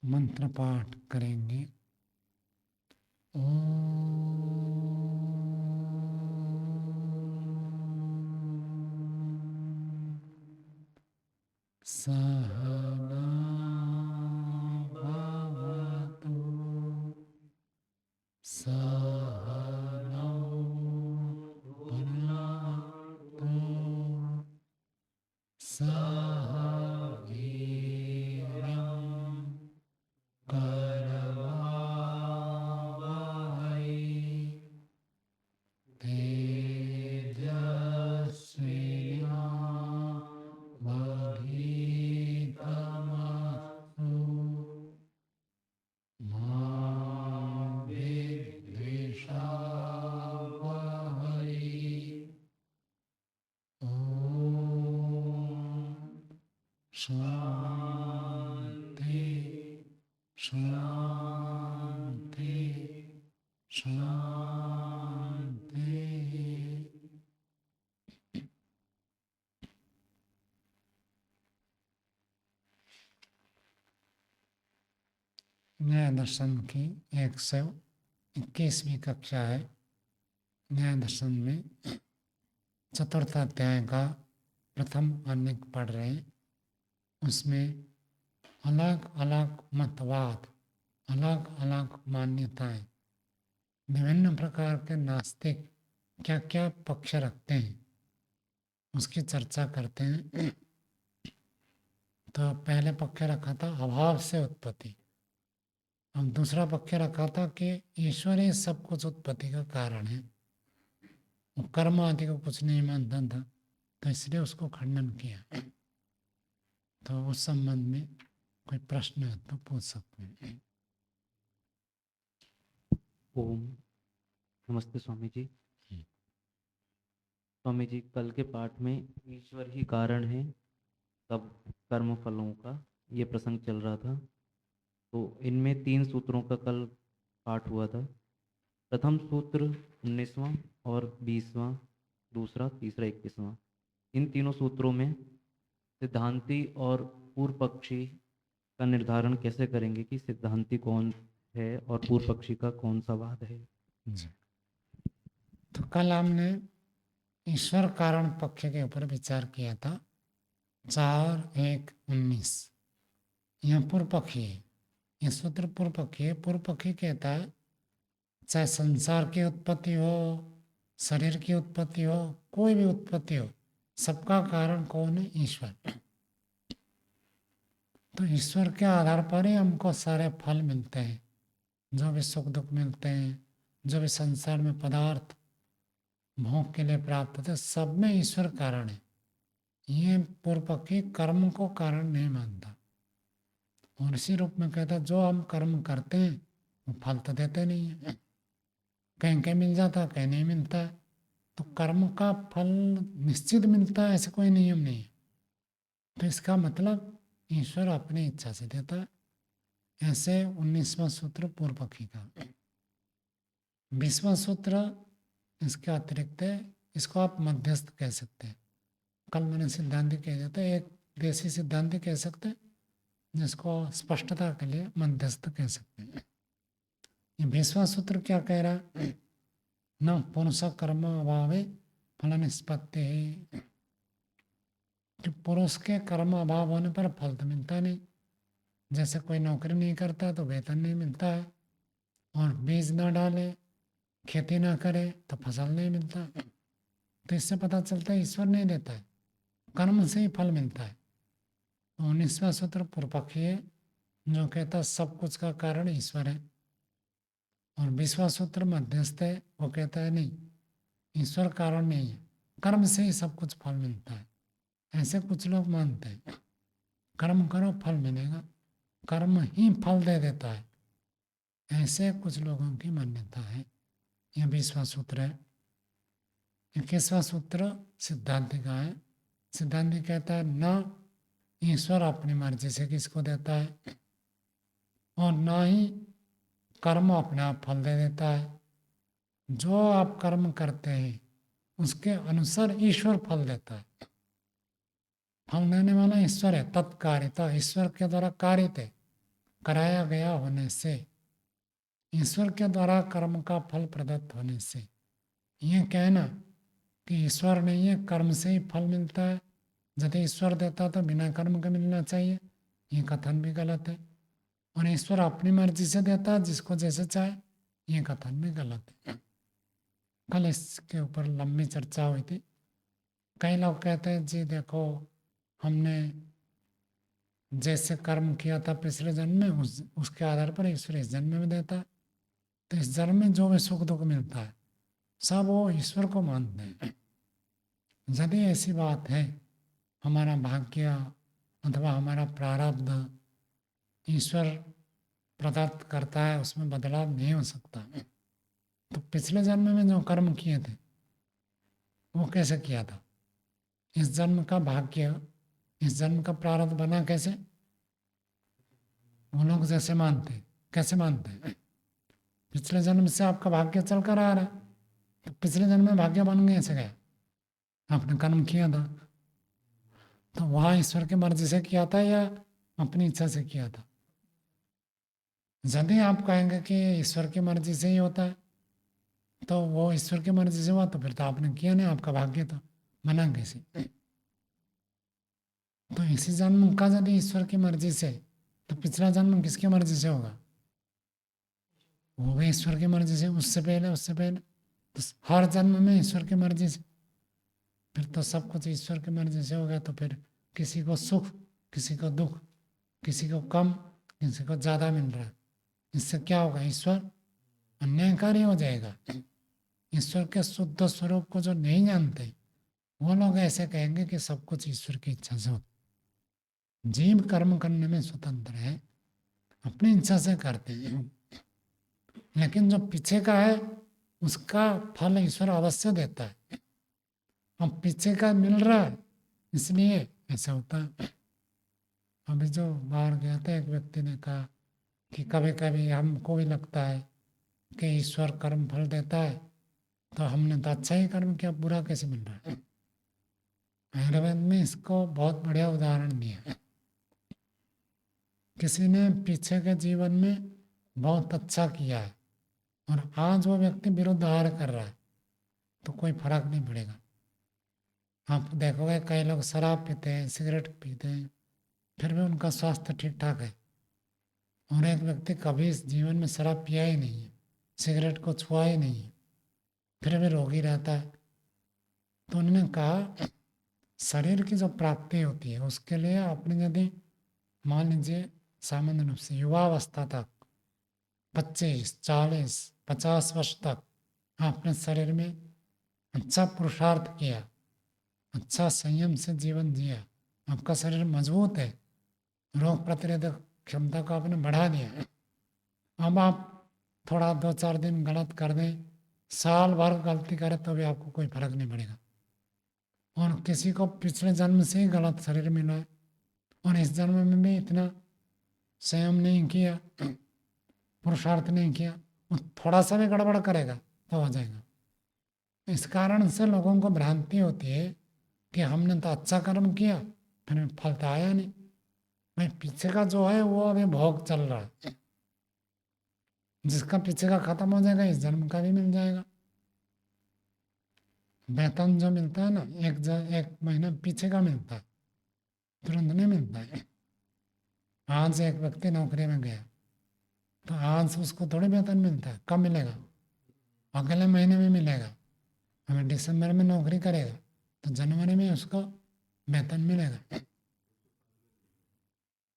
मंत्र पाठ करेंगे। ओम सहना भवतु सहनौ भुनक्तु सह वीर्यं करवावहै तेजस्विनावधीतमस्तु मा विद्विषावहै। ॐ शान्ति शान्ति शान्ति। न्याय दर्शन की 121वीं कक्षा है। न्याय दर्शन में चतुर्थ अध्याय का प्रथम अनेक पढ़ रहे हैं। उसमें अलग अलग मतवाद, अलग अलग मान्यताएं, विभिन्न प्रकार के नास्तिक क्या क्या पक्ष रखते हैं उसकी चर्चा करते हैं। तो पहले पक्ष रखा था अभाव से उत्पत्ति। अब दूसरा पक्ष रखा था कि ईश्वर ही सब कुछ उत्पत्ति का कारण है, वो कर्म आदि को कुछ नहीं मानता था, तो इसलिए उसको खंडन किया। तो उस संबंध में कोई प्रश्न है तो पूछ सकते हैं। ओम नमस्ते स्वामी जी। स्वामी जी, कल के पाठ में ईश्वर ही कारण है सब कर्म फलों का ये प्रसंग चल रहा था। तो इनमें 3 सूत्रों का कल पाठ हुआ था। प्रथम सूत्र 19वां और 20वां, दूसरा, तीसरा, 21वां। इन तीनों सूत्रों में सिद्धांती और पूर्व पक्षी का निर्धारण कैसे करेंगे कि सिद्धांती कौन है और पूर्व पक्षी का कौन सा वाद है? जी, तो कल हमने ईश्वर कारण पक्ष के ऊपर विचार किया था। 4:1:19 यह पूर्व पक्षी है। यह सूत्र पूर्व पक्षी है। पूर्व पक्षी कहता है चाहे संसार की उत्पत्ति हो, शरीर की उत्पत्ति हो, कोई भी उत्पत्ति हो, सबका कारण कौन है? ईश्वर। तो ईश्वर के आधार पर ही हमको सारे फल मिलते हैं, जो भी सुख दुख मिलते हैं, जो भी संसार में पदार्थ भोग के लिए प्राप्त होते, सब में ईश्वर कारण है। ये पूर्व पक्षी कर्म को कारण नहीं मानता और इसी रूप में कहता जो हम कर्म करते हैं वो फल तो देते नहीं है, कहीं कहीं मिल जाता, कहीं नहीं मिलता है। तो कर्म का फल निश्चित मिलता है ऐसा कोई नियम नहीं है। तो इसका मतलब ईश्वर अपनी इच्छा से देता है। ऐसे 19वां सूत्र पूर्व पक्षी का। 20वां सूत्र इसके अतिरिक्त है, इसको आप मध्यस्थ कह सकते हैं। कल मैंने सिद्धांति कह देते हैं, एक देसी सिद्धांति कह सकते हैं, जिसको स्पष्टता के लिए मध्यस्थ कह सकते हैं। ये 20वां सूत्र क्या कह रहा है? न पुरुष कर्म अभावे फल निष्पत्ति है। कि पुरुष के कर्म अभाव होने पर फल तो मिलता नहीं। जैसे कोई नौकरी नहीं करता तो वेतन नहीं मिलता है, और बीज ना डाले, खेती ना करे तो फसल नहीं मिलता। तो इससे पता चलता है ईश्वर नहीं देता है, कर्म से ही फल मिलता है। 19वां सूत्र पूर्व पक्षी है, जो कहता है सब कुछ का कारण ईश्वर है। और 20वां सूत्र मध्यस्थ है, वो कहता है नहीं, ईश्वर कारण नहीं है, कर्म से ही सब कुछ फल मिलता है। ऐसे कुछ लोग मानते हैं कर्म करो फल मिलेगा, कर्म ही फल दे देता है। ऐसे कुछ लोगों की मान्यता है। यह 20वां सूत्र है। 21वां सूत्र सिद्धांति का है। सिद्धांति कहता है न ईश्वर अपनी मर्जी से किसको देता है, और ना ही कर्म अपने आप फल दे देता है। जो आप कर्म करते हैं उसके अनुसार ईश्वर फल देता है। फल देने वाला ईश्वर है, तत्कार्यता ईश्वर के द्वारा कारित है। कराया गया होने से, ईश्वर के द्वारा कर्म का फल प्रदत्त होने से, ये कहना कि ईश्वर नहीं है, कर्म से ही फल मिलता है, यदि ईश्वर देता तो बिना कर्म के मिलना चाहिए, ये कथन भी गलत है। और ईश्वर अपनी मर्जी से देता है जिसको जैसे चाहे, ये कथन भी गलत है। कल इसके ऊपर लंबी चर्चा हुई थी। कई लोग कहते हैं जी देखो, हमने जैसे कर्म किया था पिछले जन्म में, उसके आधार पर ईश्वर इस जन्म में देता है। तो इस जन्म में जो भी सुख दुख मिलता है सब वो ईश्वर को मानते हैं। यदि ऐसी बात है, हमारा भाग्य अथवा हमारा प्रारब्ध ईश्वर प्रदत्त करता है, उसमें बदलाव नहीं हो सकता, तो पिछले जन्म में जो कर्म किए थे वो कैसे किया था? इस जन्म का भाग्य, इस जन्म का प्रारब्ध बना कैसे? वो लोग जैसे मानते, कैसे मानते हैं? पिछले जन्म से आपका भाग्य चल कर आ रहा है, तो पिछले जन्म में भाग्य बन गए ऐसे गया, आपने कर्म किया था, तो वहाँ ईश्वर की मर्जी से किया था या अपनी इच्छा से किया था? यदि आप कहेंगे कि ईश्वर की मर्जी से ही होता है, तो वो ईश्वर की मर्जी से हुआ तो फिर तो आपने किया नहीं, आपका भाग्य था, बना कैसे? तो इसी जन्म का यदि ईश्वर की मर्जी से, तो पिछला जन्म किसकी मर्जी से होगा? वो भी ईश्वर की मर्जी से, उससे पहले तो हर जन्म में ईश्वर की मर्जी से, फिर तो सब कुछ ईश्वर की मर्जी से हो गया। तो फिर किसी को सुख, किसी को दुख, किसी को कम, किसी को ज़्यादा मिल रहा है, इससे क्या होगा? ईश्वर अन्यायकारी हो जाएगा। ईश्वर के शुद्ध स्वरूप को जो नहीं जानते, वो लोग ऐसे कहेंगे कि सब कुछ ईश्वर की इच्छा से होता। जीव कर्म करने में स्वतंत्र है, अपनी इच्छा से करते हैं, लेकिन जो पीछे का है उसका फल ईश्वर अवश्य देता है। अब पीछे का मिल रहा है इसलिए ऐसा होता है। अभी जो बाहर गया था, एक व्यक्ति ने कहा कि कभी कभी हमको भी लगता है कि ईश्वर कर्म फल देता है, तो हमने तो अच्छा ही कर्म किया, बुरा कैसे मिल रहा है? आयुर्वेद में इसको बहुत बढ़िया उदाहरण दिया है। किसी ने पीछे के जीवन में बहुत अच्छा किया है और आज वो व्यक्ति विरुद्ध आहार कर रहा है, तो कोई फर्क नहीं पड़ेगा। आप देखोगे कई लोग शराब पीते हैं, सिगरेट पीते हैं, फिर भी उनका स्वास्थ्य ठीक ठाक है। और एक व्यक्ति कभी इस जीवन में शराब पिया ही नहीं है, सिगरेट को छुआ ही नहीं है, फिर भी रोगी रहता है। तो उन्होंने कहा शरीर की जो प्राप्ति होती है उसके लिए आपने यदि मान लीजिए सामान्य रूप से युवावस्था तक 25, 40, 50 वर्ष तक आपने शरीर में अच्छा पुरुषार्थ किया, अच्छा संयम से जीवन जिया, आपका शरीर मजबूत है, रोग प्रतिरोधक क्षमता को आपने बढ़ा दिया है। अब आप थोड़ा 2-4 दिन गलत कर दें, साल भर गलती करें तो भी आपको कोई फर्क नहीं पड़ेगा। और किसी को पिछले जन्म से ही गलत शरीर मिला है और इस जन्म में भी इतना संयम नहीं किया, पुरुषार्थ नहीं किया, वो थोड़ा सा भी गड़बड़ करेगा तो हो जाएगा। इस कारण से लोगों को भ्रांति होती है कि हमने तो अच्छा कर्म किया, फिर फल तो आया नहीं। भाई पीछे का जो है वो अभी भोग चल रहा है, जिसका पीछे का खत्म हो जाएगा इस जन्म का भी मिल जाएगा। वेतन जो मिलता है ना, एक महीना पीछे का मिलता है, तुरंत नहीं मिलता है। आज एक व्यक्ति नौकरी में गया तो आज उसको थोड़ी वेतन मिलता है, कब मिलेगा? अगले महीने में मिलेगा। अगर दिसंबर में नौकरी करेगा तो जनवरी में उसको वेतन मिलेगा।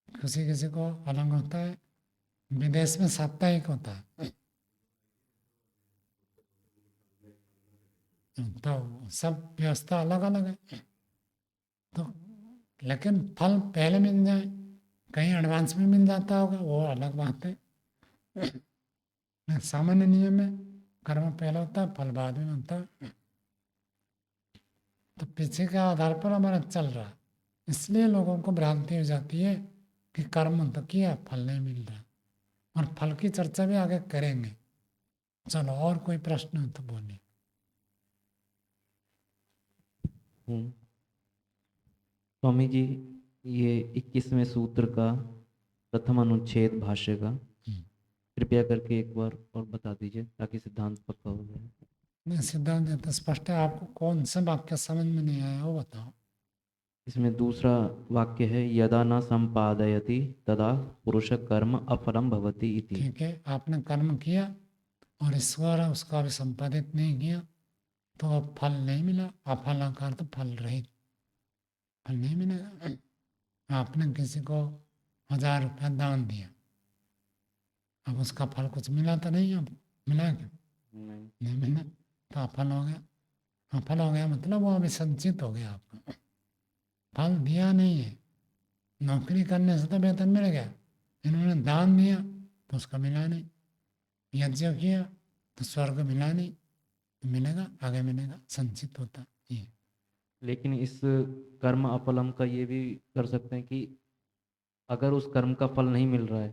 किसी किसी को अलग होता है, विदेश में साप्ताहिक होता है, तो सब व्यवस्था अलग अलग है। तो लेकिन फल पहले मिल जाए, कहीं एडवांस में मिल जाता होगा, वो अलग बात है। सामान्य नियम है, कर्म पहले होता है, फल बाद में होता है। तो पीछे के आधार पर हमारा चल रहा है, इसलिए लोगों को भ्रांति हो जाती है कि कर्म तो किया, फल नहीं मिल रहा। और फल की चर्चा भी आगे करेंगे। चलो और कोई प्रश्न हो तो बोलिए। स्वामी जी, ये 21वें सूत्र का प्रथम अनुच्छेद भाष्य का हम्म। कृपया करके एक बार और बता दीजिए ताकि सिद्धांत पक्का हो जाए। नहीं, सिद्धांत तो स्पष्ट है। आपको कौन सा वाक्य समझ में नहीं आया वो बताओ। इसमें दूसरा वाक्य है यदा न संपादयति तदा पुरुष कर्म अफलम भवति इति। ठीक है, आपने कर्म किया और ईश्वर उसका भी संपादित नहीं किया तो अब फल नहीं मिला। अफलाकार तो फल रहित, फल नहीं मिलेगा। आपने किसी को 1000 रुपया दान दिया, अब उसका फल कुछ मिला तो नहीं, अब मिला क्यों? नहीं। नहीं मिला तो अफल हो गया। अफल हो गया मतलब वो अभी संचित हो गया आपका, फल दिया नहीं है। नौकरी करने से तो वेतन मिल गया, इन्होंने दान दिया तो उसका मिला नहीं। यज्ञ किया तो स्वर्ग मिला नहीं, तो मिलेगा, आगे मिलेगा, संचित होता ये। लेकिन इस कर्म अफलम का ये भी कर सकते हैं कि अगर उस कर्म का फल नहीं मिल रहा है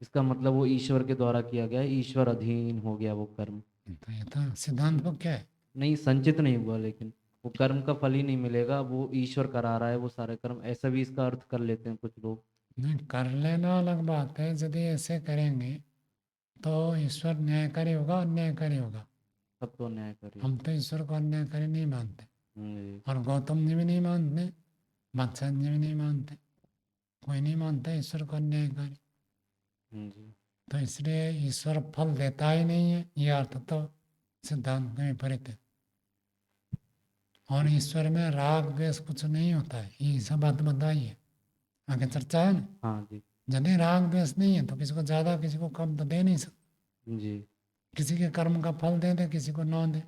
इसका मतलब वो ईश्वर के द्वारा किया गया है, ईश्वर अधीन हो गया वो कर्म। तो ये तो सिद्धांत को क्या है? नहीं, संचित नहीं हुआ लेकिन वो कर्म का फल ही नहीं मिलेगा, वो ईश्वर करा रहा है वो सारे कर्म, ऐसा भी इसका अर्थ कर लेते हैं कुछ लोग। नहीं, कर लेना अलग बात है। यदि ऐसे करेंगे तो ईश्वर न्यायकारी होगा, अन्यायकारी होगा। सब तो न्याय करिए। हम तो ईश्वर को अन्यायकारी नहीं मानते, जी। और गौतम जी भी नहीं मानते, बादशाह जी भी नहीं मानते, कोई नहीं मानता ईश्वर को अन्यायकारी। जी। तो इसलिए ईश्वर फल देता ही नहीं है, ये अर्थ तो सिद्धांत के विपरीत है। और ईश्वर में राग द्वेष कुछ नहीं होता है, ये सब बात बताइए, आगे चर्चा है ना। हाँ जी। यदि राग द्वेष नहीं है तो किसी को ज़्यादा किसी को कम तो दे नहीं सकते। जी। किसी के कर्म का फल दे दे, किसी को ना दे,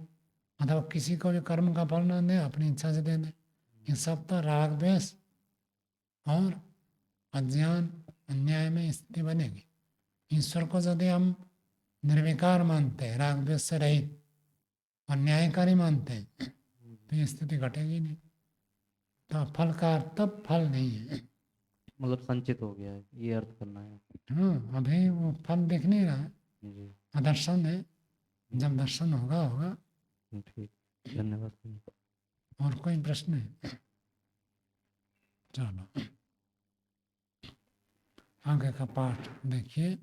अथवा किसी को भी कर्म का फल ना दे, अपनी इच्छा से दे दे। ये सब तो राग द्वेष और अज्ञान अन्याय में स्थिति बनेगी। ईश्वर को यदि हम निर्विकार मानते हैं, राग द्वेष से रहित और न्यायकारी मानते हैं, तो ये स्थिति घटेगी नहीं। तो फल का अर्थ तब फल नहीं है। मतलब संचित हो गया है ये अर्थ करना है। हाँ, अभी वो फल दिख नहीं रहा है, जी। अदर्शन है। जब दर्शन होगा होगा। ठीक। धन्यवाद। और कोई प्रश्न है? चलो आगे का पाठ देखिए।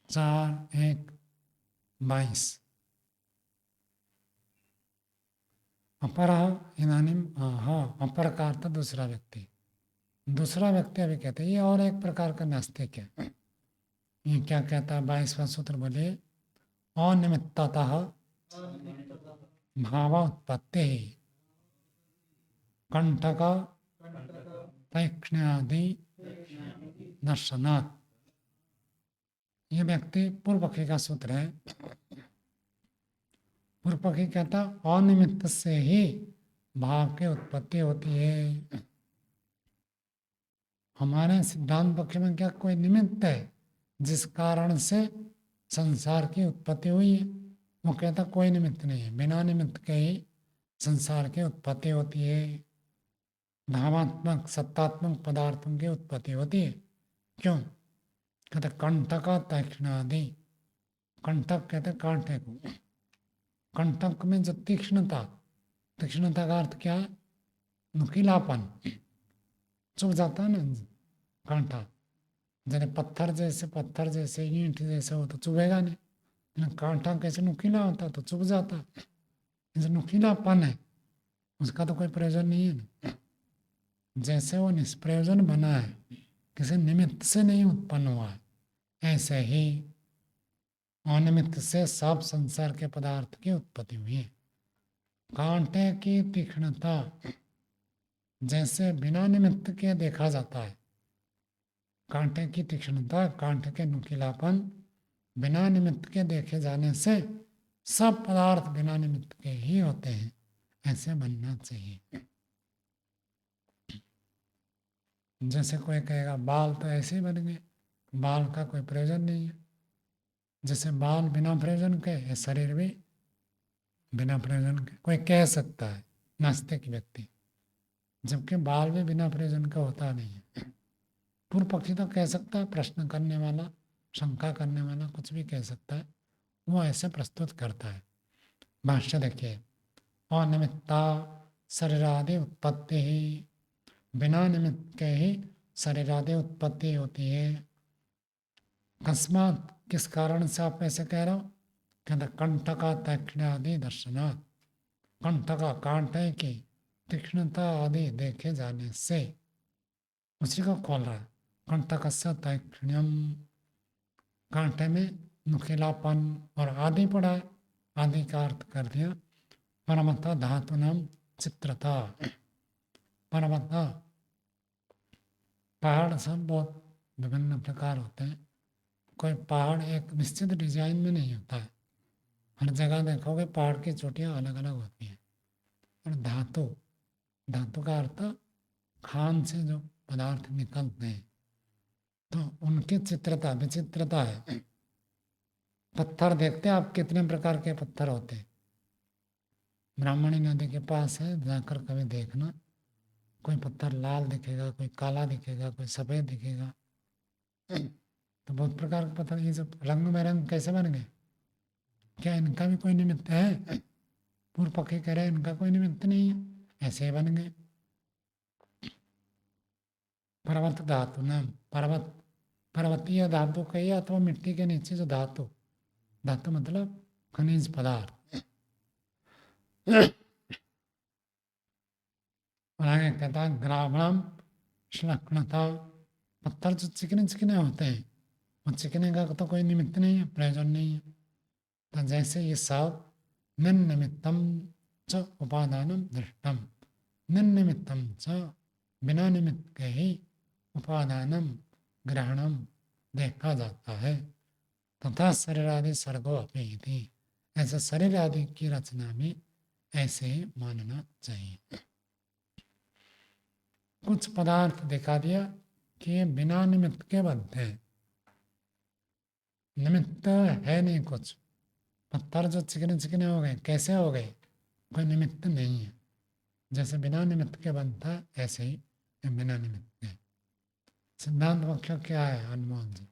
4:1:22 अपर इदानीम। हाँ, अपर का अर्थ दूसरा व्यक्ति। दूसरा व्यक्ति अभी कहते हैं, ये और एक प्रकार का नास्तिक है। ये क्या कहता है? 22वां सूत्र बोलिए। अनिमित्ततः भाव उत्पत्ति कंटक तैक्ष्ण्यादि दर्शनात्। ये व्यक्ति पूर्व पक्षी का सूत्र है। पूर्व पक्षी कहता अनिमित्त से ही भाव की उत्पत्ति होती है। हमारे सिद्धांत पक्ष में क्या कोई निमित्त है जिस कारण से संसार की उत्पत्ति हुई है? वो कहता कोई निमित्त नहीं है, बिना निमित्त के ही संसार की उत्पत्ति होती है। भावात्मक सत्तात्मक पदार्थों की उत्पत्ति होती है। क्यों? कहते कंटक तीक्ष्णादि। कंटक कहते कांटे को। कंटक में जो तीक्ष्णता, तीक्ष्णता का अर्थ क्या है? नुकीलापन। चुभ जाता है ना कांटा, जैसे पत्थर जैसे ईंट जैसे हो तो चुभेगा नहीं, लेकिन कांटा कैसे नुकीला होता तो चुभ जाता है। जैसे नुकीलापन है उसका तो कोई प्रयोजन नहीं है ना। जैसे वो निष्प्रयोजन बना है, किसी निमित्त से नहीं उत्पन्न हुआ है, ऐसे ही अनिमित्त से सब संसार के पदार्थ की उत्पत्ति हुई है। कांटे की तीक्ष्णता जैसे बिना निमित्त के देखा जाता है, कांटे की तीक्ष्णता, कांटे के नुकीलापन बिना निमित्त के देखे जाने से सब पदार्थ बिना निमित्त के ही होते हैं, ऐसे बनना चाहिए। जैसे कोई कहेगा बाल तो ऐसे ही बन गए, बाल का कोई प्रयोजन नहीं है। जैसे बाल बिना प्रयोजन के है, शरीर भी बिना प्रयोजन के। कोई कह सकता है नास्तिक व्यक्ति, जबकि बाल भी बिना प्रयोजन का होता नहीं है। पूर्व पक्षी तो कह सकता है, प्रश्न करने वाला, शंका करने वाला कुछ भी कह सकता है, वो ऐसे प्रस्तुत करता है। भाष्य देखिए। अनिमित्ता शरीरादि उत्पत्ति ही, बिना निमित्त के ही शरीर आदि उत्पत्ति होती है। अकस्मात, किस कारण से आप ऐसे कह रहे हो? कहते कंठ का तीक्ष्ण आदि दर्शनात्, कंठ का कांटे की तीक्ष्णता आदि देखे जाने से, उसी को खोल रहा है। कंटकस्य तीक्ष्ण्यम, कांटे में नुकीलापन, और आदि पड़ा है, आदि का अर्थ कर दिया। परमता धातु नाम चित्रता, परमता पहाड़ सब बहुत विभिन्न प्रकार होते हैं। कोई पहाड़ एक निश्चित डिजाइन में नहीं होता है, हर जगह देखोगे पहाड़ की चोटियां अलग अलग होती हैं। और धातु, धातु का अर्थ खान से जो पदार्थ निकलते हैं, तो उनकी चित्रता विचित्रता है। पत्थर देखते हैं आप, कितने प्रकार के पत्थर होते हैं। ब्राह्मणी नदी के पास है, जाकर कभी देखना, कोई पत्थर लाल दिखेगा, कोई काला दिखेगा, कोई सफेद दिखेगा। तो बहुत प्रकार के पत्थर, ये सब रंग में रंग कैसे बन गए? क्या इनका भी कोई निमित्त है? पूर्व पक्षी कह रहे हैं इनका कोई निमित्त नहीं है, ऐसे ही बन गए। पर्वत धातु नाम, पर्वत पर्वतीय धातु कहिए, अथवा मिट्टी के नीचे जो धातु, धातु मतलब खनिज पदार्थ। और आगे कहता है ग्रावणम श्लक्णता, पत्थर जो चिकने चिकने होते हैं, और चिकने का तो कोई निमित्त नहीं है, प्रयोजन नहीं है। तो जैसे ये सब निमित्तम च उपादानम दृष्टम, निमित्तम च, बिना निमित्त के ही उपादानम ग्रहणम देखा जाता है। तथा शरीर आदि सर्गो अपनी थी, ऐसे शरीर आदि की रचना में ऐसे ही मानना चाहिए। कुछ पदार्थ दिखा दिया कि ये बिना निमित्त के बनते हैं, निमित्त है नहीं कुछ। पत्थर जो चिकने चिकने हो गए, कैसे हो गए? कोई निमित्त नहीं है। जैसे बिना निमित्त के बनता है, ऐसे ही ये बिना निमित्त के। सिद्धांत पक्ष क्या है हनुमान जी?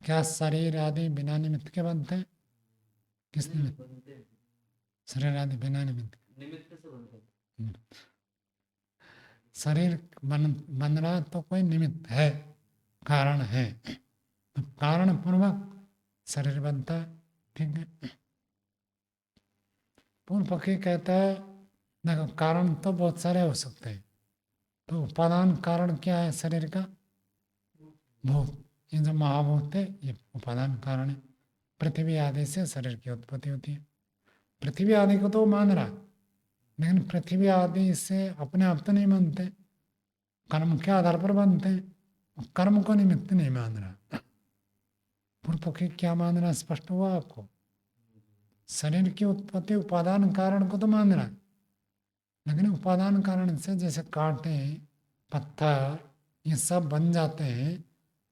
क्या शरीर आदि बिना निमित्त के बनते हैं? किस निमित्त? शरीर आदि बिना निमित्त के। शरीर बन रहा तो कोई निमित्त है, कारण है, तो कारण पूर्वक शरीर बनता है। ठीक है। पूर्व पक्षी कहता है देखो कारण तो बहुत सारे हो सकते हैं, तो उपादान कारण क्या है शरीर का? भूत। ये जो महाभूत है ये उपादान कारण है। पृथ्वी आदि से शरीर की उत्पत्ति होती है। पृथ्वी आदि को तो मान रहा, लेकिन पृथ्वी आदि से अपने आप तो नहीं बनते, कर्म के आधार पर बनते हैं। कर्म को निमित्त नहीं मान रहा। पूर्व पक्षी क्या मान रहा, स्पष्ट हुआ आपको? शरीर की उत्पत्ति उपादान कारण को तो मान रहा है, लेकिन उपादान कारण से जैसे कांटे, पत्थर, ये सब बन जाते हैं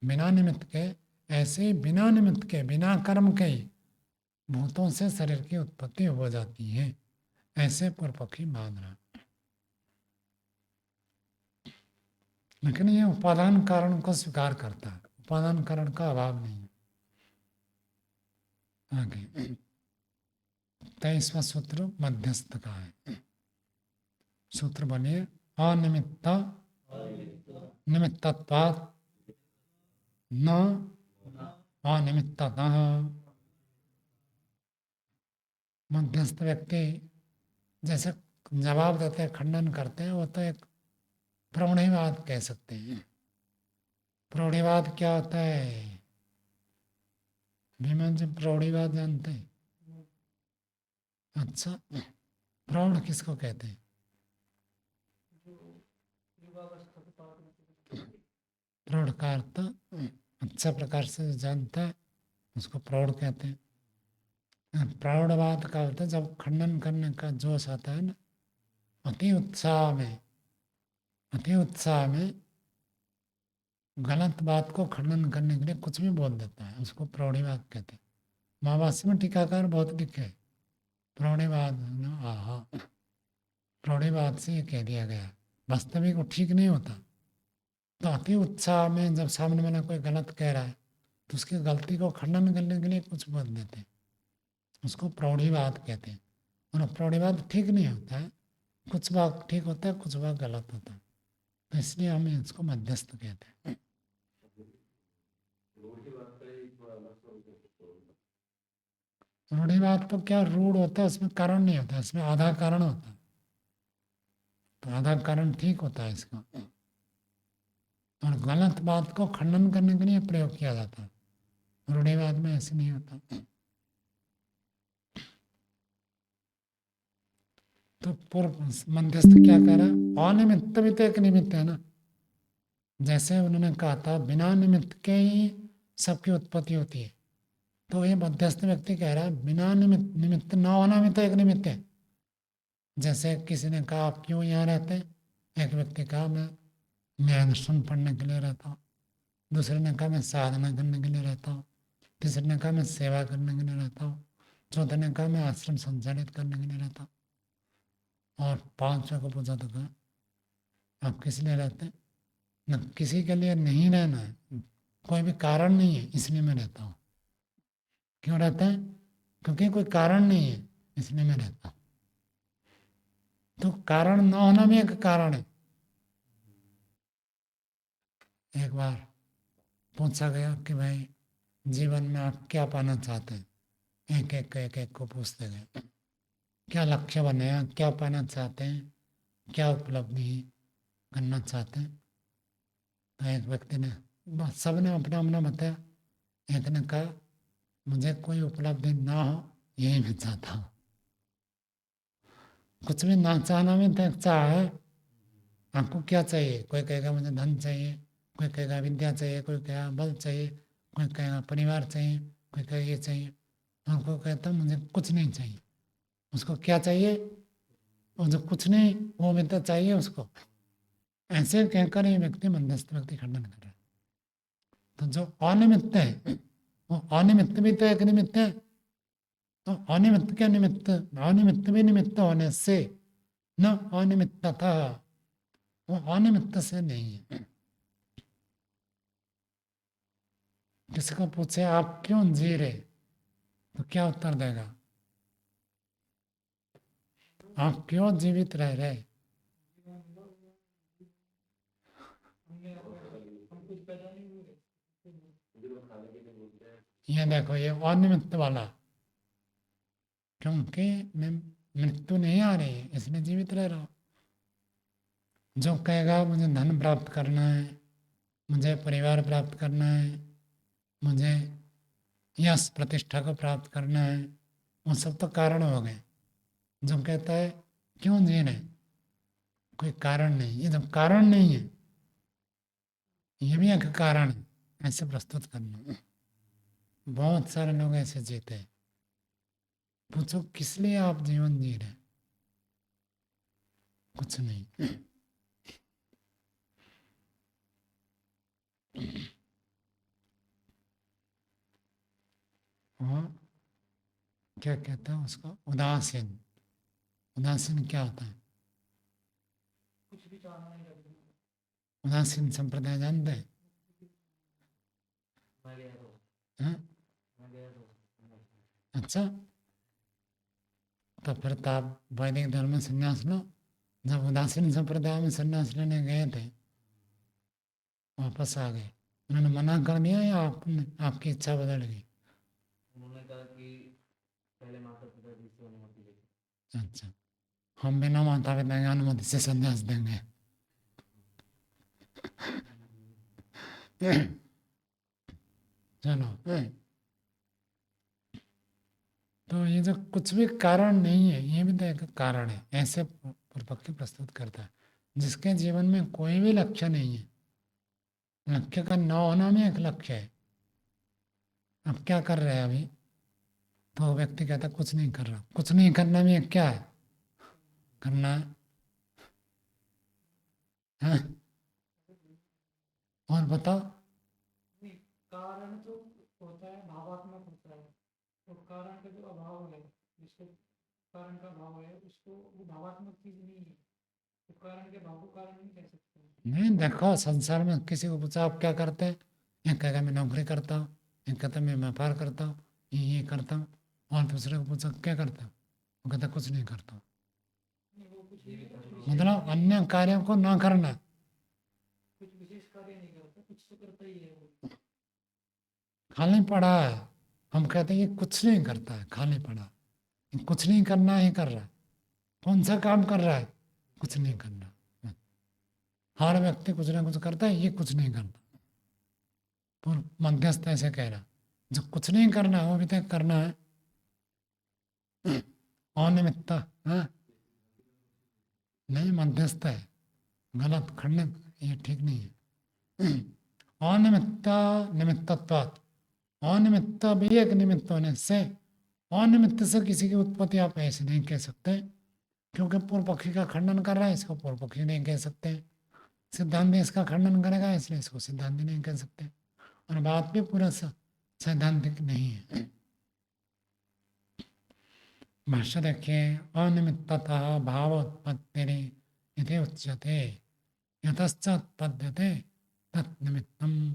बिना निमित्त के, ऐसे ही बिना निमित्त के, बिना कर्म के ही भूतों से शरीर की उत्पत्ति हो जाती है, ऐसे पूर्व पक्षी मान रहा। लेकिन ये उपादान कारण को स्वीकार करता है, उपादान कारण का अभाव नहीं है। आगे 23वां सूत्र मध्यस्थ का है। सूत्र बनिए अनिमित्त निमित्तत्वात् न अनिमित्ततः। मध्यस्थ व्यक्ति जैसे जवाब देते हैं, खंडन करते हैं, वो तो एक प्रौढ़ीवाद कह सकते हैं। प्रौढ़ीवाद क्या होता है? भीमन जी प्रौढ़ीवाद जानते हैं? अच्छा, प्रौढ़ किसको कहते हैं? प्रौढ़ का अर्थ अच्छा प्रकार से जानता है उसको प्रौढ़ कहते हैं। प्रौढ़वाद का होता है जब खंडन करने का जोश आता है ना, अति उत्साह में, अति उत्साह में गलत बात को खंडन करने के लिए कुछ भी बोल देता है, उसको प्रौढ़ीवाद कहते हैं। महाभाष्य में टीकाकार बहुत लिखे प्रौढ़ीवाद, आहा, प्रौढ़ीवाद से ये कह दिया गया, वास्तविक वो ठीक नहीं होता। तो अति उत्साह में जब सामने वाला कोई गलत कह रहा है तो उसकी गलती को खंडन करने के लिए कुछ बोल देते हैं, उसको प्रौढ़ीवाद कहते हैं। और प्रौढ़ीवाद ठीक नहीं होता है, कुछ भाग ठीक होता है, कुछ भाग गलत होता है। तो इसलिए हम इसको मध्यस्थ कहते हैं। रूढ़िवाद तो क्या रूढ़ होता है, उसमें कारण नहीं होता, इसमें आधा कारण होता है, तो आधा कारण ठीक होता है इसका, और गलत बात को खंडन करने के लिए प्रयोग किया जाता है। रूढ़िवाद में ऐसे नहीं होता। तो पूर्व मध्यस्थ क्या कह रहा है, अनिमित्त भी तो एक निमित्त है ना। जैसे उन्होंने कहा था बिना निमित्त के ही सबकी उत्पत्ति होती है, तो ये मध्यस्थ व्यक्ति कह रहा है बिना निमित्त, निमित्त न होना भी तो एक निमित्त है। जैसे किसी ने कहा आप क्यों यहाँ रहते हैं, एक व्यक्ति कहा मैं न्याय पढ़ने के लिए रहता हूँ, दूसरे ने कहा मैं साधना करने के लिए रहता हूँ, तीसरे ने कहा मैं सेवा करने के लिए रहता हूँ, चौथे ने कहा मैं आश्रम संचालित करने के लिए रहता हूँ, और पांचवें को पूछा तो कहा आप किस लिए रहते हैं, न किसी के लिए नहीं रहना है, कोई भी कारण नहीं है इसलिए मैं रहता हूँ। क्यों रहता है, क्योंकि कोई कारण नहीं है इसलिए मैं रहता हूँ। तो कारण न होना भी एक कारण है। एक बार पूछा गया कि भाई जीवन में आप क्या पाना चाहते हैं, एक एक को पूछते गए क्या लक्ष्य बनाया, क्या पाना चाहते हैं, क्या उपलब्धि करना चाहते हैं। तो एक व्यक्ति ने, बस सबने अपना अपना बताया। एक ने कहा मुझे कोई उपलब्धि ना हो यही मैं चाहता हूँ। कुछ भी ना चाहना में तो एक चाह है। आपको क्या चाहिए, कोई कहेगा मुझे धन चाहिए, कोई कहेगा विद्या चाहिए, कोई कहेगा बल चाहिए, कोई कहेगा परिवार चाहिए, कोई कहेगा ये चाहिए, और कोई कहता मुझे कुछ नहीं चाहिए। उसको क्या चाहिए, वो जो कुछ नहीं वो भी तो चाहिए उसको। ऐसे कहकर ये व्यक्ति मध्यस्थ व्यक्ति खंडन कर रहा है। तो जो अनिमित्त है वो अनिमित्त भी तो एक निमित्त है। तो अनिमित्त के निमित्त, अनिमित्त भी निमित्त होने से न अनिमित्त था, वो अनिमित्त से नहीं है। किसी को पूछे आप क्यों जी रहे, तो क्या उत्तर देगा, आप क्यों जीवित रह रहे। ये देखो ये अनिमित्त वाला, क्योंकि मैं मृत्यु नहीं आ रही है इसलिए जीवित रह रहा हूँ। जो कहेगा मुझे धन प्राप्त करना है, मुझे परिवार प्राप्त करना है, मुझे यश प्रतिष्ठा को प्राप्त करना है, वो सब तो कारण हो गए। जो कहता है क्यों जी रहे, कोई कारण नहीं, ये जब कारण नहीं है ये भी एक कारण है, ऐसे प्रस्तुत करना। बहुत सारे लोग ऐसे जीते हैं। पूछो किस लिए आप जीवन जी रहे, कुछ नहीं। और क्या कहते हैं उसको, उदासीन। उदासीन क्या होता है, उदासीन संप्रदाय जानते हैं? हैं? अच्छा, तो फिर तो आप वैदिक धर्म में संन्यास लो। जब उदासीन संप्रदाय में संन्यास लेने गए थे वापस आ गए, उन्होंने मना कर दिया या आपकी इच्छा बदल गई? उन्होंने कहा कि पहले माता पिता जी से अनुमति लेते। अच्छा, हम बिना माता पिता की अनुमति से संन्यास देंगे? चलो, तो ये जो कुछ भी कारण नहीं है ये भी तो एक कारण है, ऐसे पूर्व पक्षी प्रस्तुत करता है। जिसके जीवन में कोई भी लक्ष्य नहीं है, लक्ष्य का न होना भी एक लक्ष्य है। अब क्या कर रहे हैं अभी, तो वो व्यक्ति कहता कुछ नहीं कर रहा। कुछ नहीं करना भी एक क्या है, करना है, हाँ? और बताओ। कारण जो होता है भावात्मक होता है, तो कारण का जो अभाव है, जिसको कारण का भाव है उसको वो भावात्मक चीज नहीं है, तो कारण के भाव को कारण नहीं कह सकते। नहीं देखो, संसार में किसी को पूछा आप क्या करते हैं, एक कहेगा मैं नौकरी करता हूँ, एक कहता मैं व्यापार करता हूँ, ये करता हूँ। और दूसरे को पूछा क्या करता हूँ, वो कहता कुछ नहीं करता हूँ। वो कुछ नहीं है, मतलब अन्य कार्यों को ना करना, खाली पड़ा है, हम कहते हैं ये कुछ नहीं करता है, खाली पड़ा, ये कुछ नहीं करना ही कर रहा है। कौन सा काम कर रहा है? कुछ नहीं करना। हर व्यक्ति कुछ ना कुछ करता है, ये कुछ नहीं करता। पूर्व मध्यस्थ ऐसे कह रहा, जो कुछ नहीं करना है वो भी तक करना है। अनिमित्त, हाँ नहीं, मध्यस्थ है, गलत, खंडित, ये ठीक नहीं है। अनिमित्त निमित्तत्वात्, अनिमित्त भी एक निमित्त होने से, अनिमित्त से किसी की उत्पत्ति आप ऐसे नहीं कह सकते, क्योंकि पूर्व पक्षी का खंडन कर रहा है, इसको पूर्व पक्षी नहीं कह सकते। सिद्धांत इसका खंडन करेगा, इसलिए इसको सिद्धांत नहीं कह सकते, और बात भी पूरा सैद्धांतिक नहीं है। भाष्य देखिए, अनिमित्ततः भावोत्पत्तिरि इति उच्यते, यतश्च उत्पद्यते तत्निमित्तम्।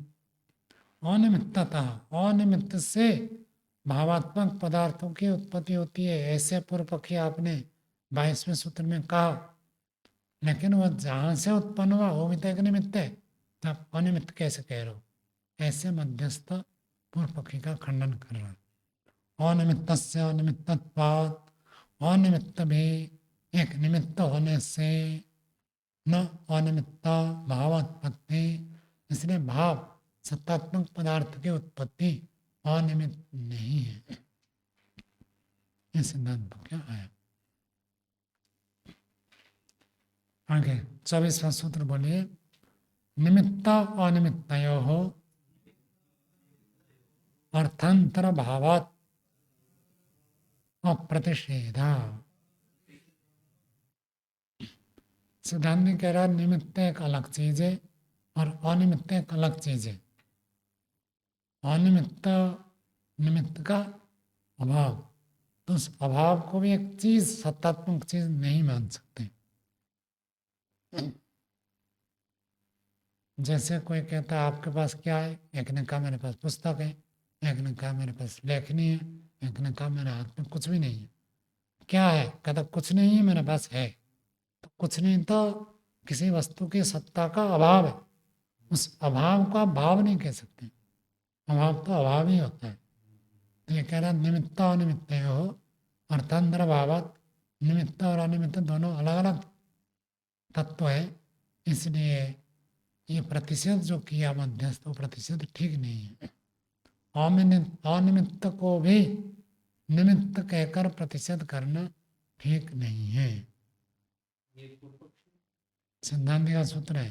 अनिमित्ततः, अनिमित्त से भावात्मक पदार्थों की उत्पत्ति होती है, ऐसे पूर्व पक्षी आपने 22वें सूत्र में कहा, लेकिन वह जहाँ से उत्पन्न हुआ वो भी तो एक निमित्त है, तब अनिमित्त कैसे कह रहे हो? ऐसे मध्यस्थ पूर्व पक्षी का खंडन कर रहा है। अनिमित्तस्य अनिमित्तत्वात्, अनिमित्त भी एक निमित्त होने से, न अनिमित्त भावोत्पत्ति, इसलिए भाव सत्तात्मक पदार्थ की उत्पत्ति अनिमित्त नहीं है। ये सिद्धांत क्या आया? आगे 24वां सूत्र बोलिए, निमित्त अनिमित्तयोः अर्थांतर भावात् अप्रतिषेधा। सिद्धांत कह रहा है निमित्त एक अलग चीज है और अनिमित्त एक अलग चीज है। अनिमित्त निमित्त का अभाव, तो उस अभाव को भी एक चीज, सत्तात्मक चीज नहीं मान सकते। जैसे कोई कहता है आपके पास क्या है, एक ने कहा मेरे पास पुस्तक है, एक ने कहा मेरे पास लेखनी है, एक ने कहा मेरे हाथ में कुछ भी नहीं है। क्या है? कहता कुछ नहीं है मेरे पास है। तो कुछ नहीं तो किसी वस्तु की सत्ता का अभाव है, उस अभाव को आप भाव नहीं कह सकते, अभाव तो अभाव ही होता है। तो ये कह रहा निमित्त अनिमित्त हो, अर्थांतर भावात, निमित्त और अनिमित्त दोनों अलग अलग तत्व है, इसलिए ये प्रतिषेध जो किया मध्यस्थ, वो प्रतिषेध ठीक नहीं है। अनिमित्त को भी निमित्त कहकर प्रतिषेध करना ठीक नहीं है। सिद्धांत का सूत्र है।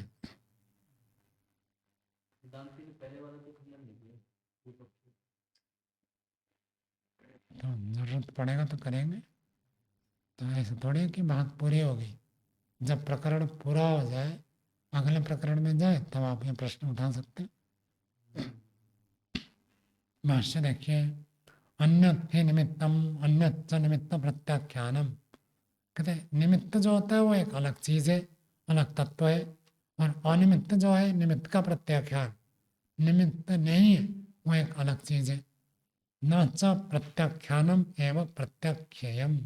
तो जरूरत पड़ेगा तो करेंगे, तो ऐसा थोड़ी है कि बात पूरी हो गई। जब प्रकरण पूरा हो जाए, अगले प्रकरण में जाए, तब आप ये प्रश्न उठा सकते हैं। भाष्य देखिए, अन्यत् निमित्तम अन्यच्च निमित्त प्रत्याख्यानम, कहते निमित्त जो होता है वो एक अलग चीज है, अलग तत्व है, और अनिमित्त जो है निमित्त का प्रत्याख्यान, निमित्त नहीं है, वो एक अलग चीज है। न च प्रत्याख्यानम एवं प्रत्याख्येयम,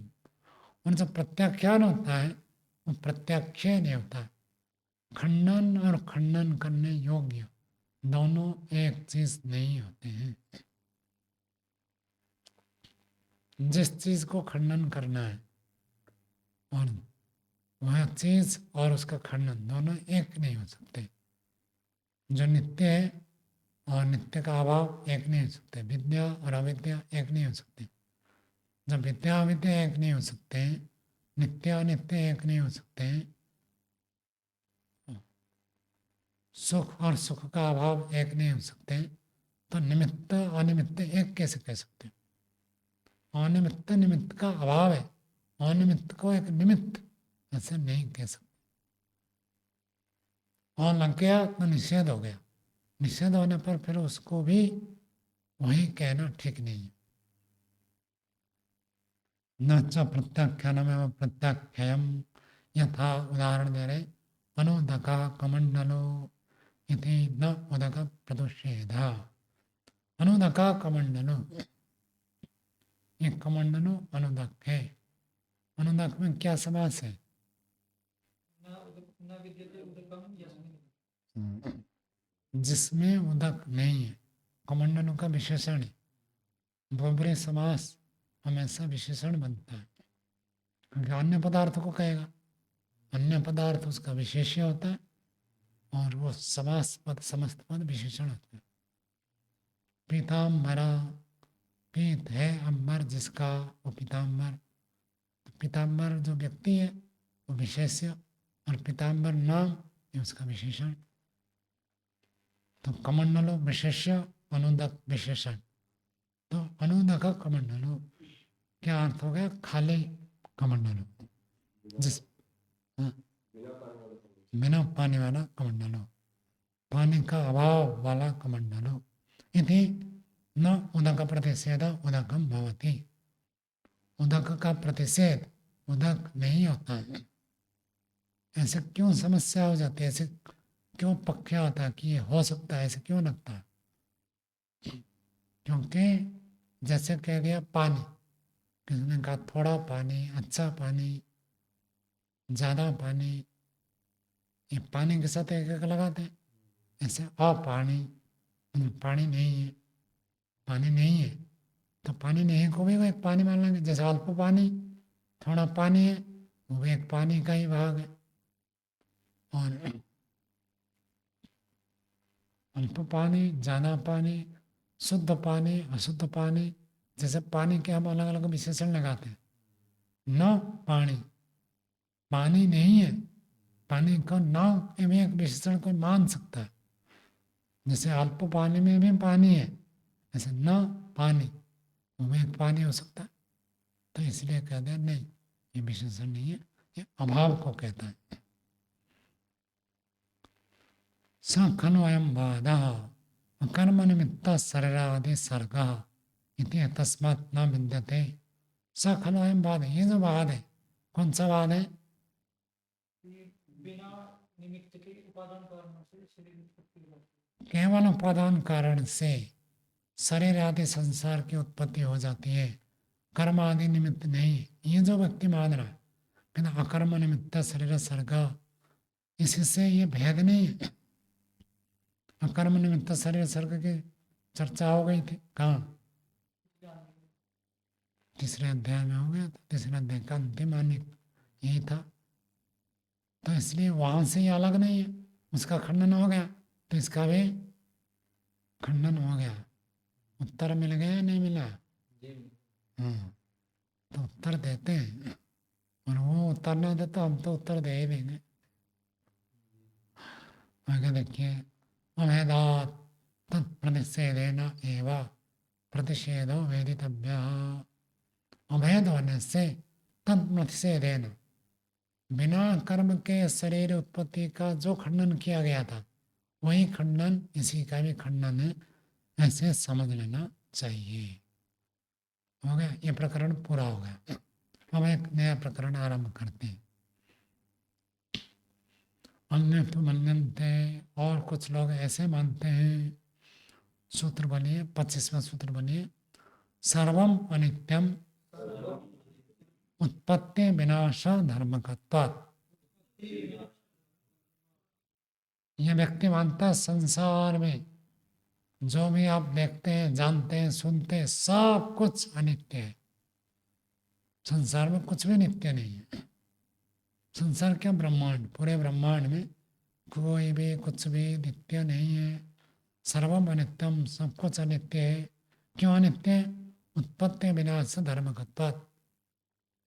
और जो प्रत्याख्यान होता है वो प्रत्याख्य नहीं होता। खंडन और खंडन करने योग्य दोनों एक चीज नहीं होते हैं। जिस चीज को खंडन करना है और वह चीज और उसका खंडन दोनों एक नहीं हो सकते। जो नित्य है और नित्य का अभाव एक नहीं हो सकते, विद्या और अविद्या एक नहीं हो सकते। जब विद्या अविद्या एक नहीं हो सकते, नित्य अनित्य एक नहीं हो सकते, सुख और सुख का अभाव एक नहीं हो सकते, तो निमित्त अनिमित्त एक कैसे कह सकते? अनिमित्त निमित्त का अभाव है, अनिमित्त को एक निमित्त ऐसे नहीं कह सकते। और लग गया तो निषेध हो गया, निषेध होने पर फिर उसको भी वही कहना ठीक नहीं है। न च प्रत्याख्यानमेव प्रत्याख्ययम, यथा उदाहरण दे रहे, अनुदका कमंडलो इति न उदक प्रदुषेधा। अनुदका कमंडलो, ये कमंडलो अनुदक है। अनुदक में क्या समास है? न विद्यते उदकम यस्मिन्, जिसमें उदक नहीं है। कमंडलों का विशेषण है। बहुब्रीहि समास हमेशा विशेषण बनता है, क्योंकि अन्य पदार्थ को कहेगा, अन्य पदार्थ उसका विशेष्य होता है और वो समास पद समस्त पद विशेषण होता है। पीताम्बरा, पीत है अंबर जिसका, वो पीताम्बर। पीताम्बर जो व्यक्ति है वो विशेष्य, और पीताम्बर नाम ये उसका विशेषण। तो कमंडलो विशेष्य, अनुदक विशेषण। तो अनुदक कमंडलो क्या अर्थ हो गया? खाली कमंडलो, जिस हाँ, बिना पानी वाला कमंडलो, पानी का अभाव वाला कमंडलो। इति न उदक प्रतिषेध उदकम भवति। उदक का प्रतिषेध उदक नहीं होता है। ऐसे क्यों समस्या हो जाती है? ऐसे क्यों पक्का होता है कि ये हो सकता है? ऐसे क्यों लगता है? क्योंकि जैसे कह दिया पानी, किसने कहा थोड़ा पानी, अच्छा पानी, ज़्यादा पानी, ये पानी के साथ एक एक लगाते हैं। ऐसे अपानी, पानी नहीं है, पानी नहीं है, तो पानी नहीं को भी वो एक पानी मान लेंगे। जैसे अल्प पानी, थोड़ा पानी है, वो भी एक पानी का ही भाग है। और अल्प पानी, ज़्यादा पानी, शुद्ध पानी, अशुद्ध पानी, जैसे पानी के हम अलग अलग विशेषण लगाते हैं। न पानी, पानी नहीं है, पानी को न में एक विशेषण को मान सकता है। जैसे अल्प पानी में भी पानी है, ऐसे न पानी वो एक पानी हो सकता है। तो इसलिए कहते हैं नहीं, ये विशेषण नहीं है, ये अभाव को कहता है। स खलु अयं बाधः कर्म निमित्त शरीरादि सर्गः इति तस्मात् न विद्यते। स खलु अयं बाध, ये जो बाध है, कौन सा बाध है? ये बिना निमित्त के उपादान कारण से शरीर उत्पत्ति होती केवल उपादान कारण से शरीर आदि संसार की उत्पत्ति हो जाती है, कर्म आदि निमित्त नहीं। ये जो व्यक्ति मान रहा है कि अकर्म निमित्त शरीर सर्ग, इससे ये भेद नहीं है। अकर्म निमित्त शरीर सर्ग की चर्चा हो गई थी, कहाँ? है। तीसरे अध्याय में हो गया था। तीसरे अध्याय का अंतिम अनिक यही था। तो इसलिए वहां से ये अलग नहीं है, उसका खंडन हो गया, तो इसका भी खंडन हो गया। उत्तर मिल गया या नहीं मिला? हाँ, तो उत्तर देते हैं, और वो उत्तर ना दे तो हम तो उत्तर दे ही देंगे। आगे देखिए, अभेदात् तत्प्रतिषेधेन एव प्रतिषेधो वेदितव्यः। अभेद होने से तत्प्रतिषेधेन, बिना कर्म के शरीर उत्पत्ति का जो खंडन किया गया था, वही खंडन इसी का भी खंडन है, ऐसे समझ लेना चाहिए। हो गया, ये प्रकरण पूरा हो गया। अब एक नया प्रकरण आरंभ करते हैं। अन्य तो मनते, और कुछ लोग ऐसे मानते हैं। सूत्र बनिए, 25वां सूत्र बनिए। सर्वम अनित्यम उत्पत्ति विनाश धर्मकत्वात्। यह व्यक्ति मानता है संसार में जो भी आप देखते हैं, जानते हैं, सुनते हैं, सब कुछ अनित्य है। संसार में कुछ भी नित्य नहीं है। संसार क्या, ब्रह्मांड, पूरे ब्रह्मांड में कोई भी कुछ भी नित्य नहीं है। सर्वम अनित्यम, सब कुछ अनित्य है। क्यों अनित्य है? उत्पत्ति विनाश धर्मकत्वात्।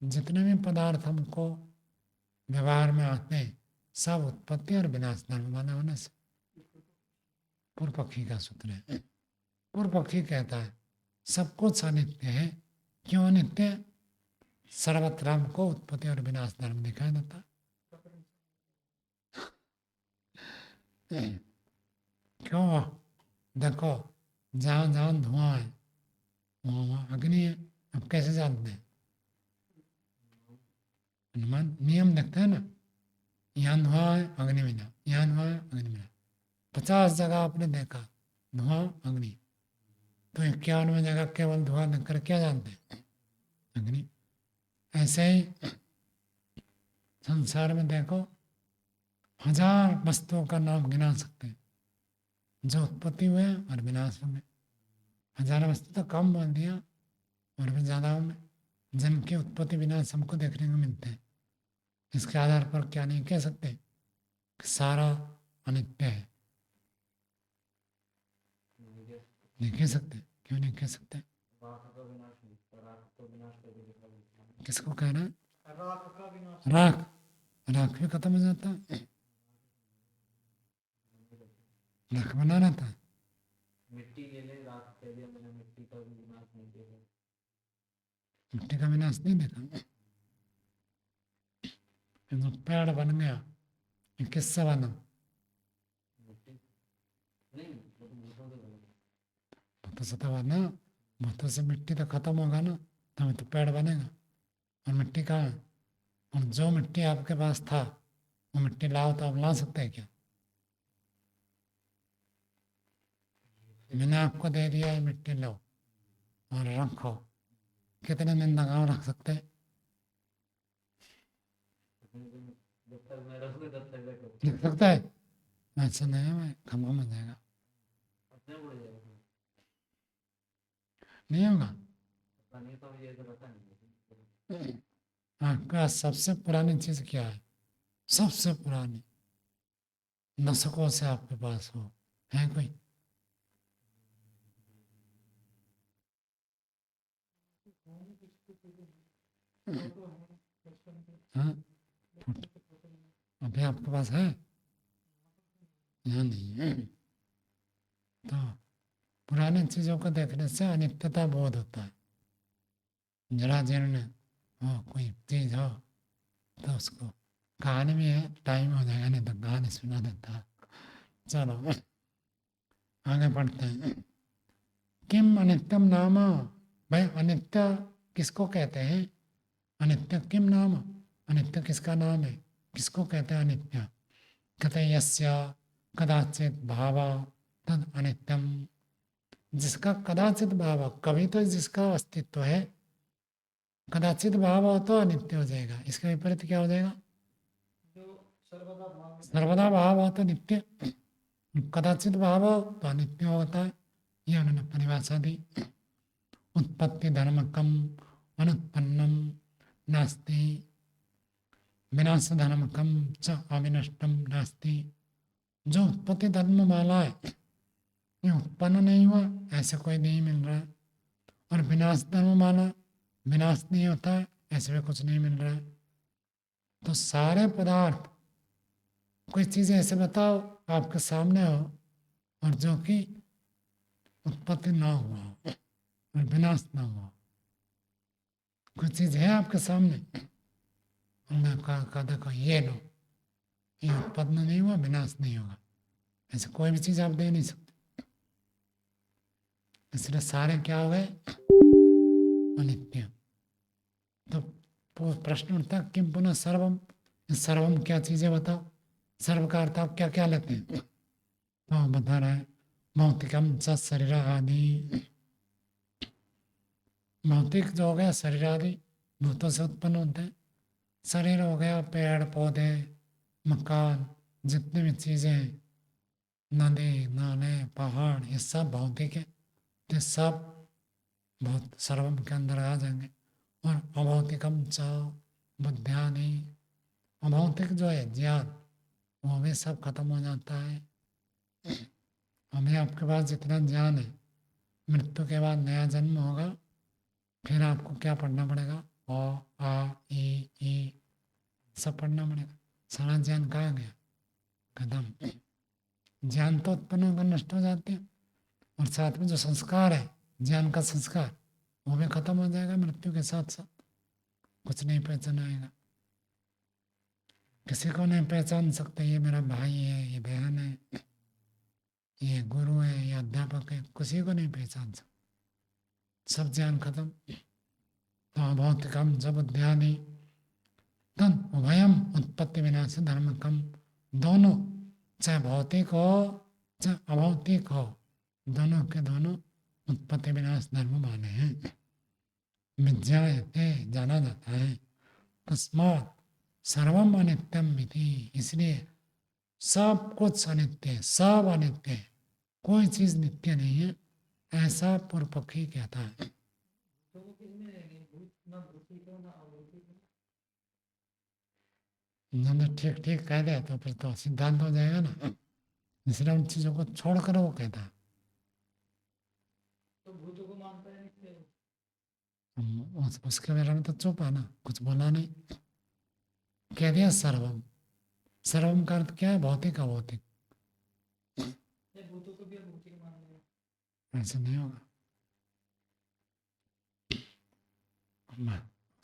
जितने भी पदार्थ हमको व्यवहार में आते हैं, सब उत्पत्ति और विनाश धर्म वाले होने से। पूर्व पक्षी का सूत्र है। पूर्व पक्षी कहता है सब कुछ अनित्य है। क्यों अनित्य है? सर्वत्र हमको उत्पत्ति और विनाश धर्म दिखाई देता है। क्यों? देखो, जहाँ जहाँ धुआं है वहाँ वहाँ अग्नि है। अब कैसे जानते हैं? अनुमान, नियम देखते हैं ना। यहाँ धुआं है, अग्नि मिला, यहाँ धुआं है, अग्नि मिला। 50 जगह आपने देखा धुआं अग्नि, तो 51वें जगह केवल धुआं देखकर क्या जानते हैं? अग्नि। ऐसे ही संसार में देखो, 1000 वस्तुओं का नाम गिना सकते हैं जो उत्पत्ति हुए और विनाश हुए। ज़्यादा वस्तु तो कम बोल दिया, और भी ज़्यादा में जन्म की उत्पत्ति विनाश हमको देखने को मिलते हैं। इसके आधार पर क्या नहीं कह सकते कि सारा अनित्य है? नहीं कह सकते। क्यों नहीं कह सकते? किसको कह रहे हैं? राख का विनाश, राख, राख भी खत्म हो जाता है, राख बना रहता है। मिट्टी ले ले, राख कह दिया मैंने, मिट्टी का भी विनाश नहीं किया। मिट्टी का विनाश नहीं देखा। तो पेड़ बन गया, ये किससे बना? नहीं भूतों से तो बना, भूतों से मिट्टी तो खत्म होगा ना, तभी तो पेड़ बनेगा। और मिट्टी कहाँ है? और जो मिट्टी आपके पास था वो मिट्टी लाओ तो आप ला सकते हैं क्या? मैंने आपको दे दिया है, मिट्टी लो और रखो, कितने दिन तक आप रख सकते हैं? जब तक मैं रहूँगा तब तक रखो। रख सकता है? ऐसा नहीं है, मैं खत्म हो जाएगा, अपने उड़ जाएगा। नहीं होगा। पता नहीं, तो ये तो पता नहीं। आपका सबसे पुरानी चीज क्या है? सबसे पुरानी दशकों से आपके पास हो, है कोई? फोटो है बचपन के, हाँ, अभी आपके पास है? यहाँ नहीं है। तो पुरानी चीजों को देखने से अनित्यता बोध होता है। जरा जीर्ण हो कोई चीज हो तो उसको, कहानी भी है, टाइम हो जाएगा नहीं तो कहानी सुना देता। चलो आगे बढ़ते हैं। किम अनित्यम नाम, भाई अनित्य किसको कहते हैं? अनित्य किम नाम, अनित्य किसका नाम है? किसको कहते हैं अनित्य? कहते हैं यस्य कदाचित भाव तद अनित्यम, जिसका कदाचित भाव, कभी तो जिसका अस्तित्व है, कदाचित भाव हो तो अनित्य हो जाएगा। इसके विपरीत क्या हो जाएगा? जो सर्वदा भाव में सर्वदा भाव हो तो नित्य, कदाचित भाव हो तो अनित्य होता है। ये उन्होंने परिभाषा दी। उत्पत्ति धर्मकम अनुत्पन्नम नास्ति, विनाश धर्मकम च अविनष्टम नास्ति। जो उत्पत्ति धर्म वाला है ये उत्पन्न नहीं हुआ, ऐसे कोई नहीं मिल रहा है। और विनाश धर्म वाला विनाश नहीं होता है, ऐसे भी कुछ नहीं मिल रहा है। तो सारे पदार्थ, कोई चीज़ ऐसे बताओ आपके सामने हो और जो कि उत्पत्ति ना हुआ हो और विनाश ना हुआ हो। कोई चीज़ है आपके सामने और मैं कहा देखो ये लो, ये उत्पन्न नहीं हुआ, विनाश नहीं होगा, ऐसे कोई भी चीज़ आप दे नहीं सकते। इसलिए सारे क्या हो गए? अनित्य। तो प्रश्न उठता है किम पुनः सर्वम, सर्वम क्या चीज़ें बताओ? सर्व का अर्थ आप क्या क्या लेते हैं? तो बता रहे हैं भौतिकम च शरीर आदि, भौतिक जो हो गया शरीर आदि भूतों से उत्पन्न होते हैं। शरीर हो गया पेड़ पौधे मकान, जितनी भी चीज़ें, नदी नाले पहाड़, ये सब भौतिक है। तो सब बहुत सर्वम के अंदर आ जाएंगे। और अभौतिकम च बुद्धियानि, अभौतिक जो है ज्ञान, वो भी सब खत्म हो जाता है। हमें आपके पास जितना ज्ञान है, मृत्यु के बाद नया जन्म होगा, फिर आपको क्या पढ़ना पड़ेगा? अ आ ई सब पढ़ना पड़ेगा। सारा ज्ञान कहाँ गया? खत्म। ज्ञान तो उत्पन्न होकर नष्ट हो जाते हैं, और साथ में जो संस्कार है, ज्ञान का संस्कार, वो भी खत्म हो जाएगा मृत्यु के साथ साथ। कुछ नहीं पहचान आएगा, किसी को नहीं पहचान सकते। ये मेरा भाई है, ये बहन है, ये गुरु है, ये अध्यापक है, किसी को नहीं पहचान सकते। सब ज्ञान खत्म। तो अभौतिकम जब बुद्धियानि तन उभयम उत्पत्ति विनाश धर्म कम, दोनों चाहे भौतिक हो चाहे अभौतिक हो, दोनों के दोनों उत्पत्ति विनाश धर्म माने हैं। विज्ञायते जाना जाता है। तस्मात् सर्वम अनित्यम इति, इसलिए सब कुछ अनित्य है, सब अनित्य है, कोई चीज नित्य नहीं है। ऐसा पूर्व पक्षी कहता है। तो वो किसमें रहेंगे, भूत ना भूति को ना अभूति को? उन्होंने ठीक ठीक कह दिया तो फिर तो सिद्धांत हो जाएगा ना, इसलिए उन चीजों को छोड़कर वो कहता है। तो भूतों को मानता है नित्य? उसके बारे में तो चुप है ना, कुछ बोला नहीं, कह दिया सर्वम। सर्वम का अर्थ क्या है? भौतिक अभौतिक। या भूतों को भी अभूति को मान लिया? ऐसे नहीं होगा।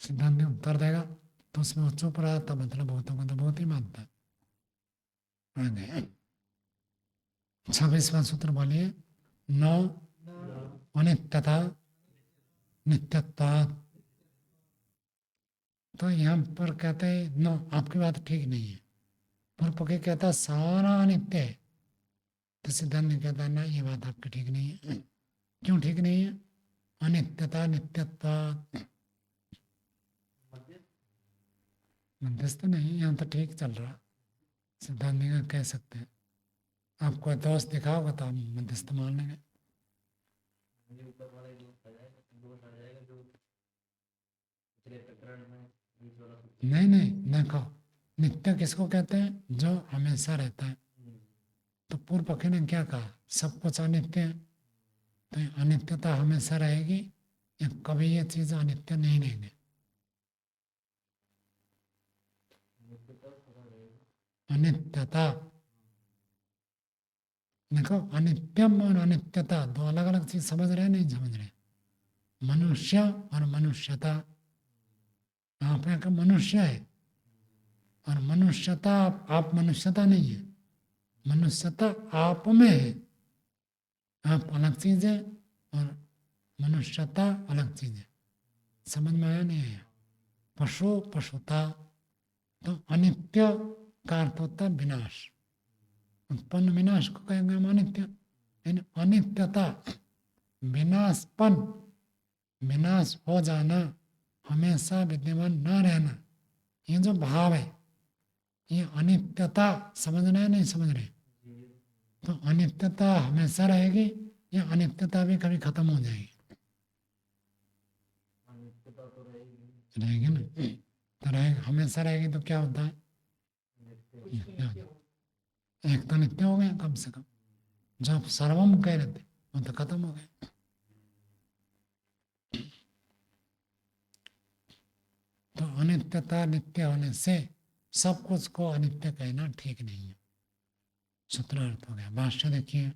सिद्धांत ने उत्तर देगा तो उसमें वो चुप रहा था, मतलब भूतों को तो बहुत ही मानता है। आगे 26वां सूत्र बोलिए। नौ अनित्यता नित्यत्वा। तो यहाँ पर कहते हैं नो, आपकी बात ठीक नहीं है। पूर्व पक्षी कहता है सारा अनित्य है, तो सिद्धांत ने कहता है ना, ये बात आपकी ठीक नहीं है। क्यों ठीक नहीं है? अनित्यता नित्यत्वा। मध्यस्थ नहीं, यहाँ तो ठीक चल रहा। सिद्धांत ने कह सकते हैं, आपको दोष दिखाओगे तो हम मध्यस्थ मान लेंगे। नहीं नहीं, देखो नित्य किसको कहते हैं? जो हमेशा रहता है। तो पूर्व पक्षी ने क्या कहा? सब कुछ अनित्य है, तो ये अनित्यता हमेशा रहेगी या कभी ये चीज अनित्य नहीं रहेंगे? अनित्यता, देखो अनित्यम और अनित्यता दो अलग अलग चीज समझ रहे हैं, नहीं समझ रहे? मनुष्य और मनुष्यता, आप यहाँ का मनुष्य है और मनुष्यता आप मनुष्यता नहीं है। मनुष्यता आप में है, आप अलग चीज है और मनुष्यता अलग चीज है। समझ में आया नहीं आया? पशु पशुता, तो अनित्य का अर्थ होता है विनाश। उत्पन्न विनाश को कहेंगे हम अनित्य। अनित्यता विनाशपन, विनाश हो जाना, हमेशा विद्यमान न रहना, ये जो भाव है, ये अनित्यता समझ रहे हैं नहीं समझ रहे? तो अनित्यता हमेशा रहेगी या अनित्यता भी कभी खत्म हो जाएगी? रहेगी ना, तो रहेगी, हमेशा रहेगी तो क्या होता है? एक तो नित्य हो गया कम से कम। जो आप सर्वम कह रहे थे वो तो खत्म हो गया। तो अनित्यता नित्य होने से सब कुछ को अनित्य कहना ठीक नहीं है। सूत्रार्थ हो गया। भाष्य देखिए,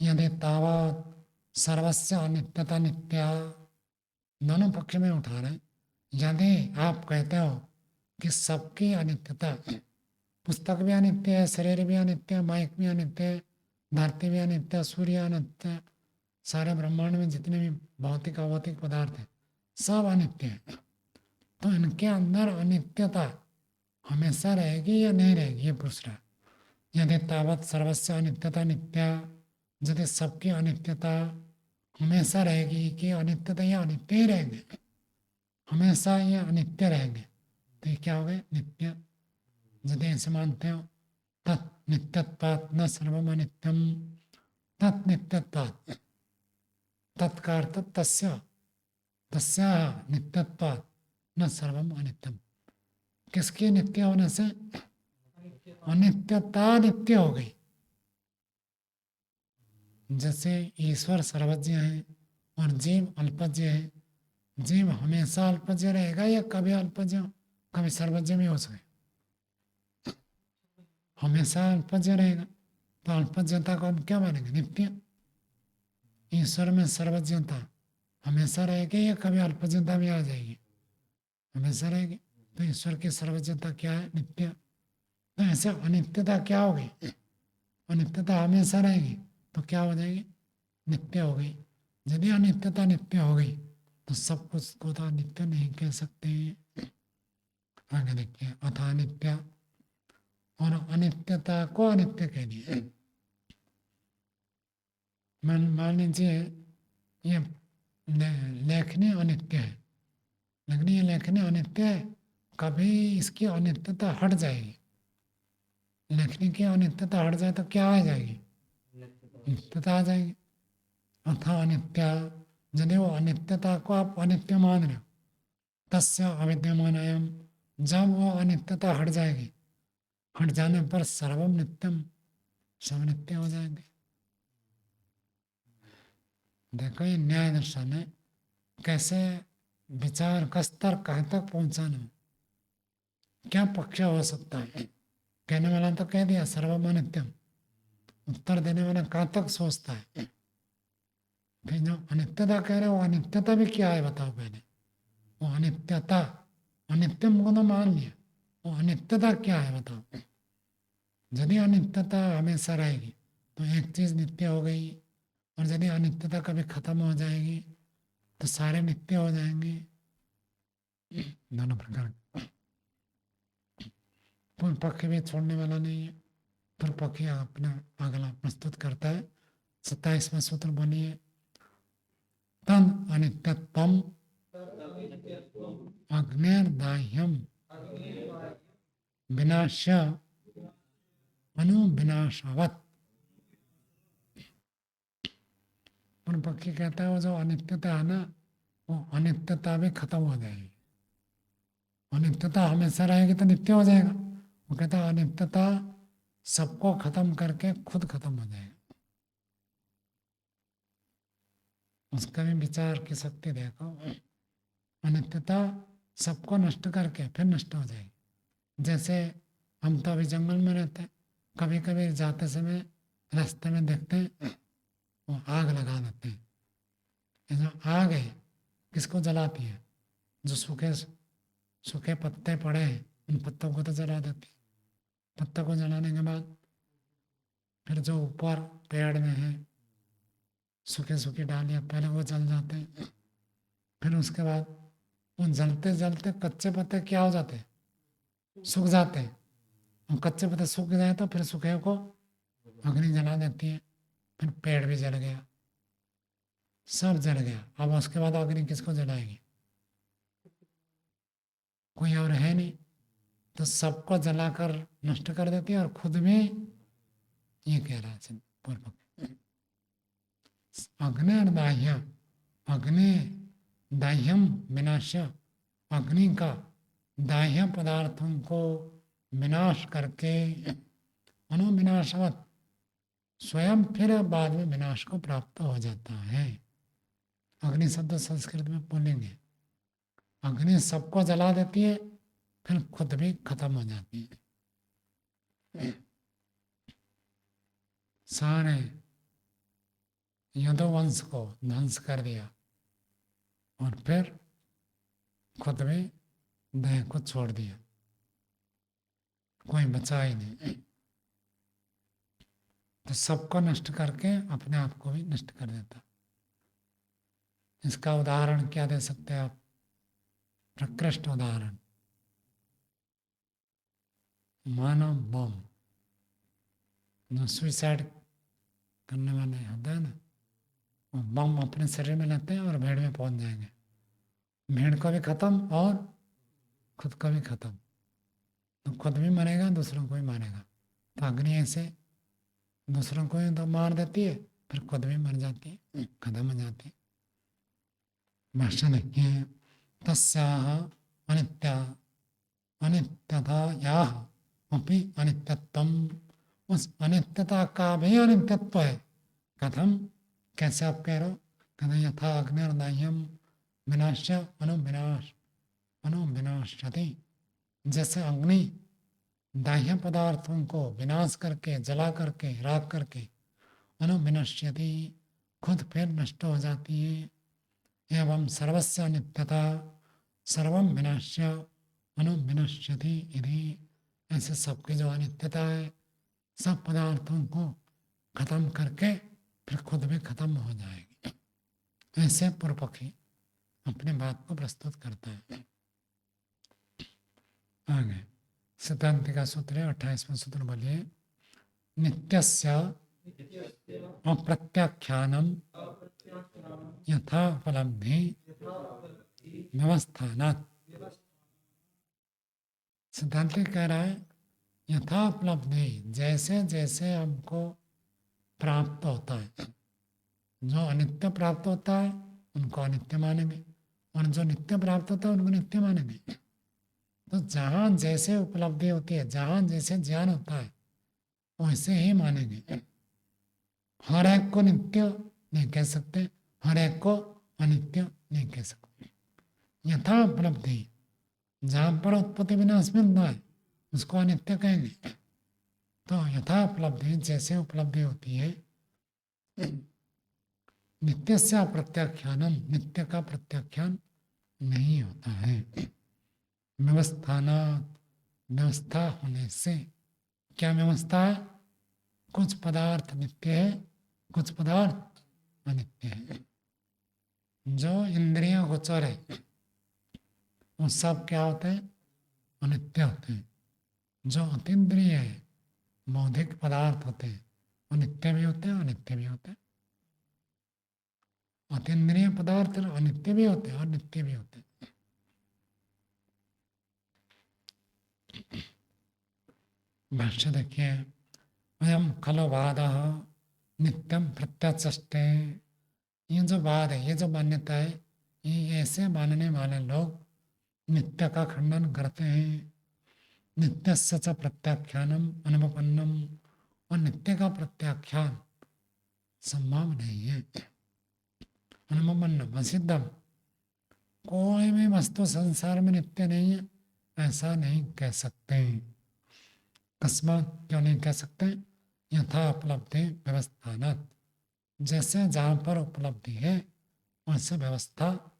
यदि तावत सर्वस्य अनित्यता नित्या, दोनों पक्ष में उठा रहे हैं। यदि आप कहते हो कि सबकी अनित्यता, पुस्तक भी अनित्य है, शरीर भी अनित्य है, माइक भी अनित्य है, धरती भी अनित्य है, सूर्य अनित्य है, सारे ब्रह्मांड में जितने भी भौतिक अभौतिक पदार्थ है सब अनित्य है, तो इनके अंदर अनित्यता हमेशा रहेगी या नहीं रहेगी? ये पूछ रहा है। यदि तावत सर्वस्व अनित्यता नित्या, यदि सबकी अनित्यता हमेशा रहेगी कि अनित्यता या अनित्य ही रहेंगे, हमेशा ये अनित्य रहेंगे, तो ये क्या हो गए? नित्य। यदि ऐसे मानते हो, तत् नित्यत्वात् न सर्वम अनित्यम, तत् नित्यत्वात्, तत्कार्थ तस्य तस्याः नित्यत्वात् न सर्वम अनित्यम। किसके नित्य होने से? अनित्यता नित्य हो गई। जैसे ईश्वर सर्वज्ञ है और जीव अल्पज्ञ है। जीव हमेशा अल्पज्ञ रहेगा या कभी अल्पज्ञ कभी सर्वज्ञ भी हो सके? हमेशा अल्पज्ञ रहेगा, तो अल्पज्ञता को हम क्या मानेंगे? नित्य। ईश्वर में सर्वज्ञता हमेशा रहेगी या कभी अल्पज्ञता भी आ जाएगी? हमेशा रहेगी। तो ईश्वर की सर्वज्ञता क्या है? नित्य। तो ऐसे अनित्यता क्या होगी? अनित्यता हमेशा रहेगी तो क्या हो जाएगी? नित्य हो गई। यदि अनित्यता नित्य हो गई तो सब कुछ को तो नित्य नहीं कह सकते। आगे देखिए, अथा नित्य और अनित्यता को अनित्य कह दिया। मान लीजिए ये लेखनी अनित्य है, लेकिन ये लेखनी अनित्य है, कभी इसकी अनित्यता हट जाएगी। लेखनी की अनित्यता हट जाए तो क्या आ जाएगी? नित्यता आ जाएगी। अथा अनित्य, यदि वो अनित्यता को आप अनित्य मान रहे हो, तस्य अविद्यमानायम, जब वो अनित्यता हट जाएगी, हट जाने पर सर्वम नित्यम, सब नित्य हो जाएंगे। देखो ये न्याय दर्शन है, कैसे विचार का स्तर कहाँ तक पहुंचाना, क्या पक्ष हो सकता है। कहने वाला तो कह दिया सर्वम अनित्यम, उत्तर देने वाला कहाँ तक सोचता है। फिर जो अनित्यता कह रहे हो, वो अनित्यता भी क्या है बताओ पहले। वो अनित्यता, अनित्यम को तो मान लिया, वो अनित्यता क्या है बताओ। यदि अनित्यता हमेशा रहेगी तो एक चीज नित्य हो गई, और यदि अनित्यता कभी खत्म हो जाएगी तो सारे नित्य हो जाएंगे। दोनों प्रकार। पूर्व पक्ष भी छोड़ने वाला नहीं है। पूर्व पक्षी अपना अगला प्रस्तुत करता है 27वां सूत्र बोलिए। तद अनित्यत्वम अग्निर्दाह्यम विनाश्य अनुविनाशवत्। पूर्व पक्षी कहता है वो जो अनित्यता है ना, वो अनित्यता भी खत्म हो जाएगी। अनित्यता हमेशा रहेगी तो नित्य हो जाएगा। वो कहता है अनित्यता सबको खत्म करके खुद खत्म हो जाएगा। उसका भी विचार की शक्ति देखो। अनित्यता सबको नष्ट करके फिर नष्ट हो जाएगी। जैसे हम तो अभी जंगल में रहते हैं, कभी कभी जाते समय रास्ते में देखते हैं वो आग लगा देते हैं। ये जो आग है किसको जलाती है? जो सूखे सूखे पत्ते पड़े हैं उन पत्तों को तो जला देती है। पत्तों को जलाने के बाद फिर जो ऊपर पेड़ में है सूखे सूखी डालियाँ पहले वो जल जाते हैं। फिर उसके बाद उन जलते जलते कच्चे पत्ते क्या हो जाते हैं? सूख जाते हैं। और कच्चे पत्ते सूख जाए तो फिर सूखे को अग्नि जला देती है। फिर पेड़ भी जल गया, सब जल गया। अब उसके बाद अग्नि किसको जलाएगी? कोई और है नहीं, तो सबको जलाकर नष्ट कर देती है और खुद भी। ये कह रहा है पूर्व अग्निर्दाह्य, अग्नि दाह्यम विनाश्य, अग्नि का दाह्य पदार्थों को विनाश करके अनुविनाशवत स्वयं फिर बाद में विनाश को प्राप्त हो जाता है। अग्नि शब्द संस्कृत में बोलेंगे। अग्नि सबको जला देती है फिर खुद भी खत्म हो जाती है। सारे यदुवंश को ध्वंस कर दिया और फिर खुद भी देह को छोड़ दिया, कोई बचा ही नहीं। तो सबको नष्ट करके अपने आप को भी नष्ट कर देता। इसका उदाहरण क्या दे सकते हैं आप? प्रकृष्ट उदाहरण, मानव बम। जो सुइसाइड करने वाले होते हैं ना, वो बम अपने शरीर में लेते हैं और भीड़ में पहुंच जाएंगे। भीड़ को भी खत्म और खुद को भी खत्म। तो खुद भी मरेगा, दूसरों को भी मारेगा। तो अग्नि ऐसे दूसरों को ही तो मार देती है, फिर खुद भी मर जाती है, खत्म हो जाती है। भाष्य देखिए। तस्याह अनित्या अनित्यतायाह अपि अनित्यत्वम, उस अनित्यता का भी अनित्यत्व है। कथम, कैसे आप कह रहे हो? कहते यथा अग्निर्दाह्यम विनाश्य अनुविनाश्यति, जैसे अग्नि दाह्य पदार्थों को विनाश करके, जला करके, राख करके, अनुविनश्यति खुद फिर नष्ट हो जाती है। एवं सर्वस्य अनित्यता सर्वम विनाश्य अनुविनश्यति यदि, ऐसे सबकी जो अनित्यता है सब पदार्थों को खत्म करके फिर खुद भी खत्म हो जाएगी। ऐसे पूर्व पक्षी अपने बात को प्रस्तुत करता है। आगे सिद्धांत का सूत्र है 28वां सूत्र बोलिए। नित्यस्य अप्रत्याख्यानम यथा उपलब्धि व्यवस्थानात्। सिद्धांत कह रहा है यथा उपलब्धि, जैसे जैसे हमको प्राप्त होता है, जो अनित्य प्राप्त होता है उनको अनित्य मानेंगे, और जो नित्य प्राप्त होता है उनको नित्य मानेंगे। तो जहाँ जैसे उपलब्धि होती है, जहाँ जैसे ज्ञान होता है, वैसे ही मानेंगे। हर एक को नित्य नहीं कह सकते, हर एक को अनित्य नहीं कह सकते। यथा उपलब्धि, जहाँ पर उत्पत्ति विनाश मिलता है उसको अनित्य कहेंगे। तो यथा उपलब्धि, जैसे उपलब्धि होती है, नित्य से अप्रत्याख्यानम, नित्य का प्रत्याख्यान नहीं होता है। व्यवस्थाना, व्यवस्था होने से, क्या व्यवस्था है? कुछ पदार्थ नित्य है, कुछ पदार्थ अनित्य है। जो इंद्रिय गोचर है वो सब क्या होते हैं? अनित्य होते हैं। जो अतीन्द्रिय है, बौद्धिक पदार्थ होते हैं, वो नित्य भी होते हैं, अनित्य भी होते हैं। अतीन्द्रिय पदार्थ अनित्य भी होते हैं और नित्य भी होते हैं। भाष्य देखिए, अयम खलो वाद नित्यम प्रत्यचष्टे। ये जो वाद है, ये जो मान्यता है, ये ऐसे मानने वाले लोग नित्य का खंडन करते हैं। नित्य च प्रत्याख्यानम अनुपन्नम, और नित्य का प्रत्याख्यान संभव नहीं है। अनुपन्नम असिद्धम, कोई भी वस्तु संसार में नित्य नहीं है ऐसा नहीं कह सकते। कस्मात, क्यों नहीं कह सकते? यथा उपलब्धि व्यवस्थानात्, जैसे जहाँ पर उपलब्धि है वैसे व्यवस्था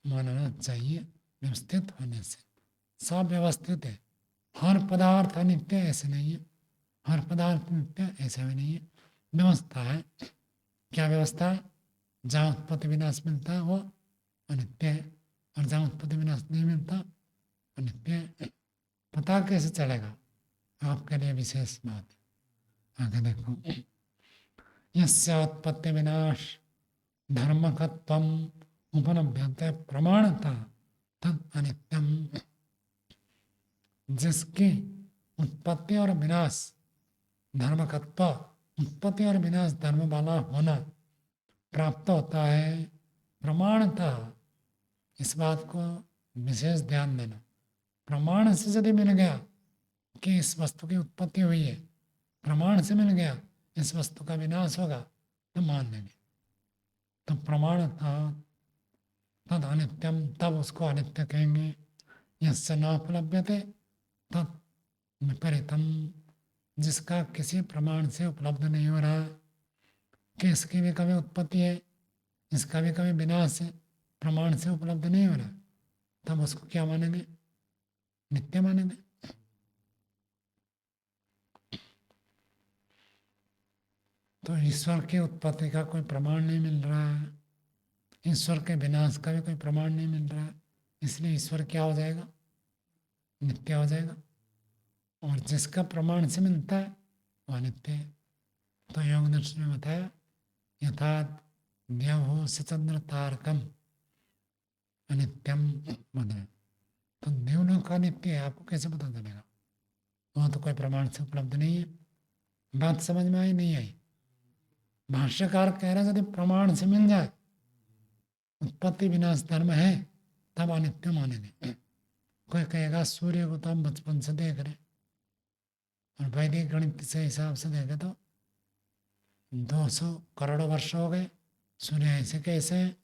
मानना चाहिए। व्यवस्थित होने से, सब व्यवस्थित है। हर पदार्थ अनित्य ऐसे नहीं है, हर पदार्थ नित्य ऐसा भी नहीं है। व्यवस्था है। क्या व्यवस्था है? जहाँ उत्पत्ति विनाश मिलता है वो अनित्य है, और जहाँ उत्पत्ति विनाश नहीं मिलता अनित्य है। पता कैसे चलेगा? आपके लिए विशेष बात है। आगे देखो, यस्य उत्पत्ति विनाश धर्मकत्वम उपलभ्यते प्रमाणता तद अनित्यम। जिसकी उत्पत्ति और विनाश धर्मकत्व, उत्पत्ति और विनाश धर्म वाला होना प्राप्त होता है, प्रमाणतः, इस बात को विशेष ध्यान देना। प्रमाण से यदि मिल गया कि इस वस्तु की उत्पत्ति हुई है, प्रमाण से मिल गया इस वस्तु का विनाश होगा, तो मान लेंगे। तो प्रमाण था तद अनित्यम, तब उसको अनित्य कहेंगे। यस्य न उपलभ्यते तद विपरीतम, जिसका किसी प्रमाण से उपलब्ध नहीं हो रहा, कि इसकी भी कभी उत्पत्ति है, इसका भी कभी विनाश है, प्रमाण से उपलब्ध नहीं हो रहा, तब उसको क्या मानेंगे? नित्य मानेंगे। तो ईश्वर की उत्पत्ति का कोई प्रमाण नहीं मिल रहा है, ईश्वर के विनाश का भी कोई प्रमाण नहीं मिल रहा है, इसलिए ईश्वर क्या हो जाएगा? नित्य हो जाएगा। और जिसका प्रमाण से मिलता है वह नित्य है। तो योग दर्शन में बताया, यथा द्यौ सचंद्र तारकम अनित्यम बताया। तो द्यों का नित्य है, आपको कैसे पता चलेगा? वह तो कोई प्रमाण से उपलब्ध नहीं है। बात समझ में आई नहीं आई? भाष्यकार कह रहे हैं यदि प्रमाण से मिल जाए उत्पत्ति विनाश धर्म है, तब अनित्य मानेंगे। कोई कहेगा सूर्य को तो हम बचपन से देख रहे, और वैदिक गणित से हिसाब से देखे तो 200 करोड़ वर्ष हो गए, सूर्य ऐसे कैसे है?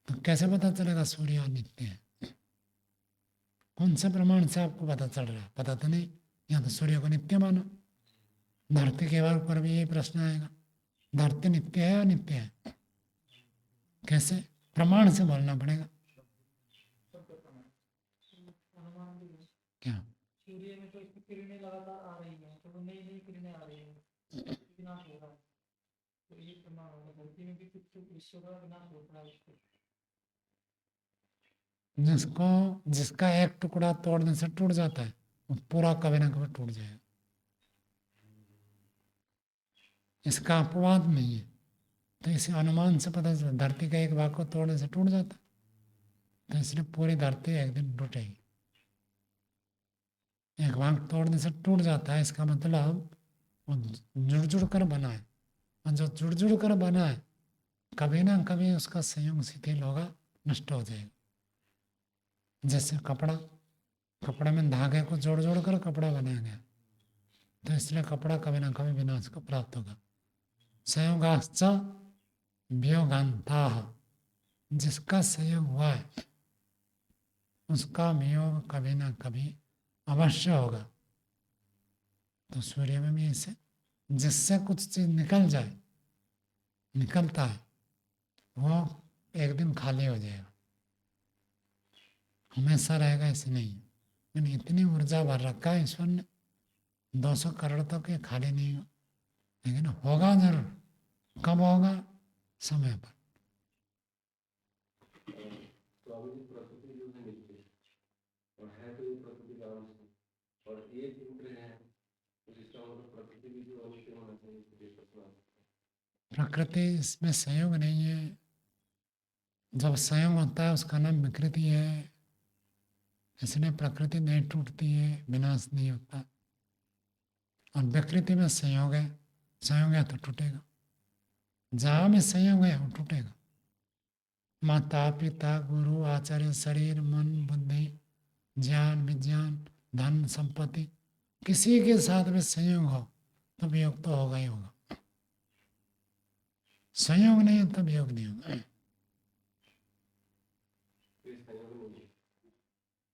तो कैसे पता चलेगा सूर्य अनित्य है? कौन से प्रमाण से आपको पता चल रहा है? पता तो नहीं। या तो सूर्य को नित्य मानो। धरती के वर्ग पर भी यही प्रश्न आएगा, धरती नित्य है या अनित्य है? कैसे? प्रमाण से बोलना पड़ेगा। अनुमान भी है। क्या? सूर्य में तो इसकी किरणें लगातार आ रही हैं, तो वो नई नई किरणें आ रही हैं, विनाश हो रहा है, तो ये प्रमाण होगा। धरती में भी कुछ विश्व का विनाश होता है उसको। जिसका एक टुकड़ा तोड़ने से टूट जाता है, वो पूरा कभी ना कभी टूट जाएगा। इसका अपवाद नहीं है। तो इसे अनुमान से पता चला धरती का एक भाग को तोड़ने से टूट जाता है, तो इसलिए पूरी धरती एक दिन टूटेगी। एक भाग तोड़ने से टूट जाता है, इसका मतलब वो जुड़ जुड़ कर बना है, और जो जुड़ जुड़ कर बना है कभी ना कभी उसका संयोग शिथिल होगा, नष्ट हो जाएगा। जैसे कपड़े में धागे को जोड़ जोड़ कर कपड़ा बनाया गया, तो इसलिए कपड़ा कभी ना कभी विनाश को प्राप्त होगा। संयोगाश्च वियोगांताः, जिसका संयोग हुआ है उसका वियोग कभी ना कभी अवश्य होगा। तो सूर्य में भी ऐसे जिससे कुछ चीज निकल जाए, निकलता है, वो एक दिन खाली हो जाएगा, हमेशा रहेगा ऐसे नहीं। लेकिन इतनी ऊर्जा भर रखा है ईश्वर ने, 200 करोड़ तक ये खाली नहीं हो, लेकिन होगा जरूर। कब होगा? समय पर। तो अभी प्रकृति जो है नित्य और है, तो ये प्रकृति का अंश है और एक रुद्र है, तो इसका मतलब प्रकृति भी जो अनित्य होना चाहिए, तो ये प्रश्न आता है। प्रकृति इसमें संयोग नहीं है। जब संयोग होता है उसका नाम विकृति है। इसलिए प्रकृति नहीं टूटती है, विनाश नहीं होता। और विकृति में संयोग है, संयोग है तो टूटेगा। जहाँ में संयोग है वो टूटेगा। माता पिता गुरु आचार्य शरीर मन बुद्धि ज्ञान विज्ञान धन संपत्ति, किसी के साथ में संयोग हो तो वियोग तो होगा ही होगा। संयोग नहीं है तो वियोग नहीं होगा। तो इस संयोग में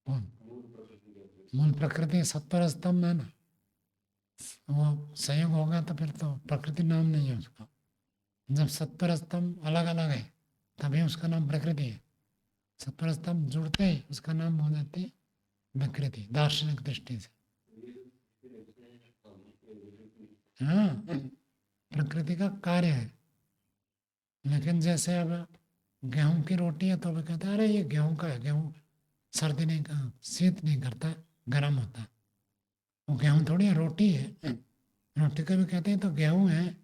कौन? मूल प्रकृति का मूल प्रकृति सत्वर स्तंभ है ना, वो संयोग होगा तो फिर तो प्रकृति नाम नहीं है उसका। जब सत्वर स्तंभ अलग अलग है तभी उसका नाम प्रकृति है। सत्वर स्तंभ जुड़ते ही उसका नाम हो जाती है विकृति, दार्शनिक दृष्टि से। हाँ, प्रकृति का कार्य है। लेकिन जैसे अब गेहूं की रोटी है तो भी कहते हैं अरे ये गेहूं का है, गेहूं सर्दी नहीं का शीत नहीं करता, गर्म होता है। वो गेहूं थोड़ी है, रोटी है। रोटी का भी कहते हैं तो गेहूं है,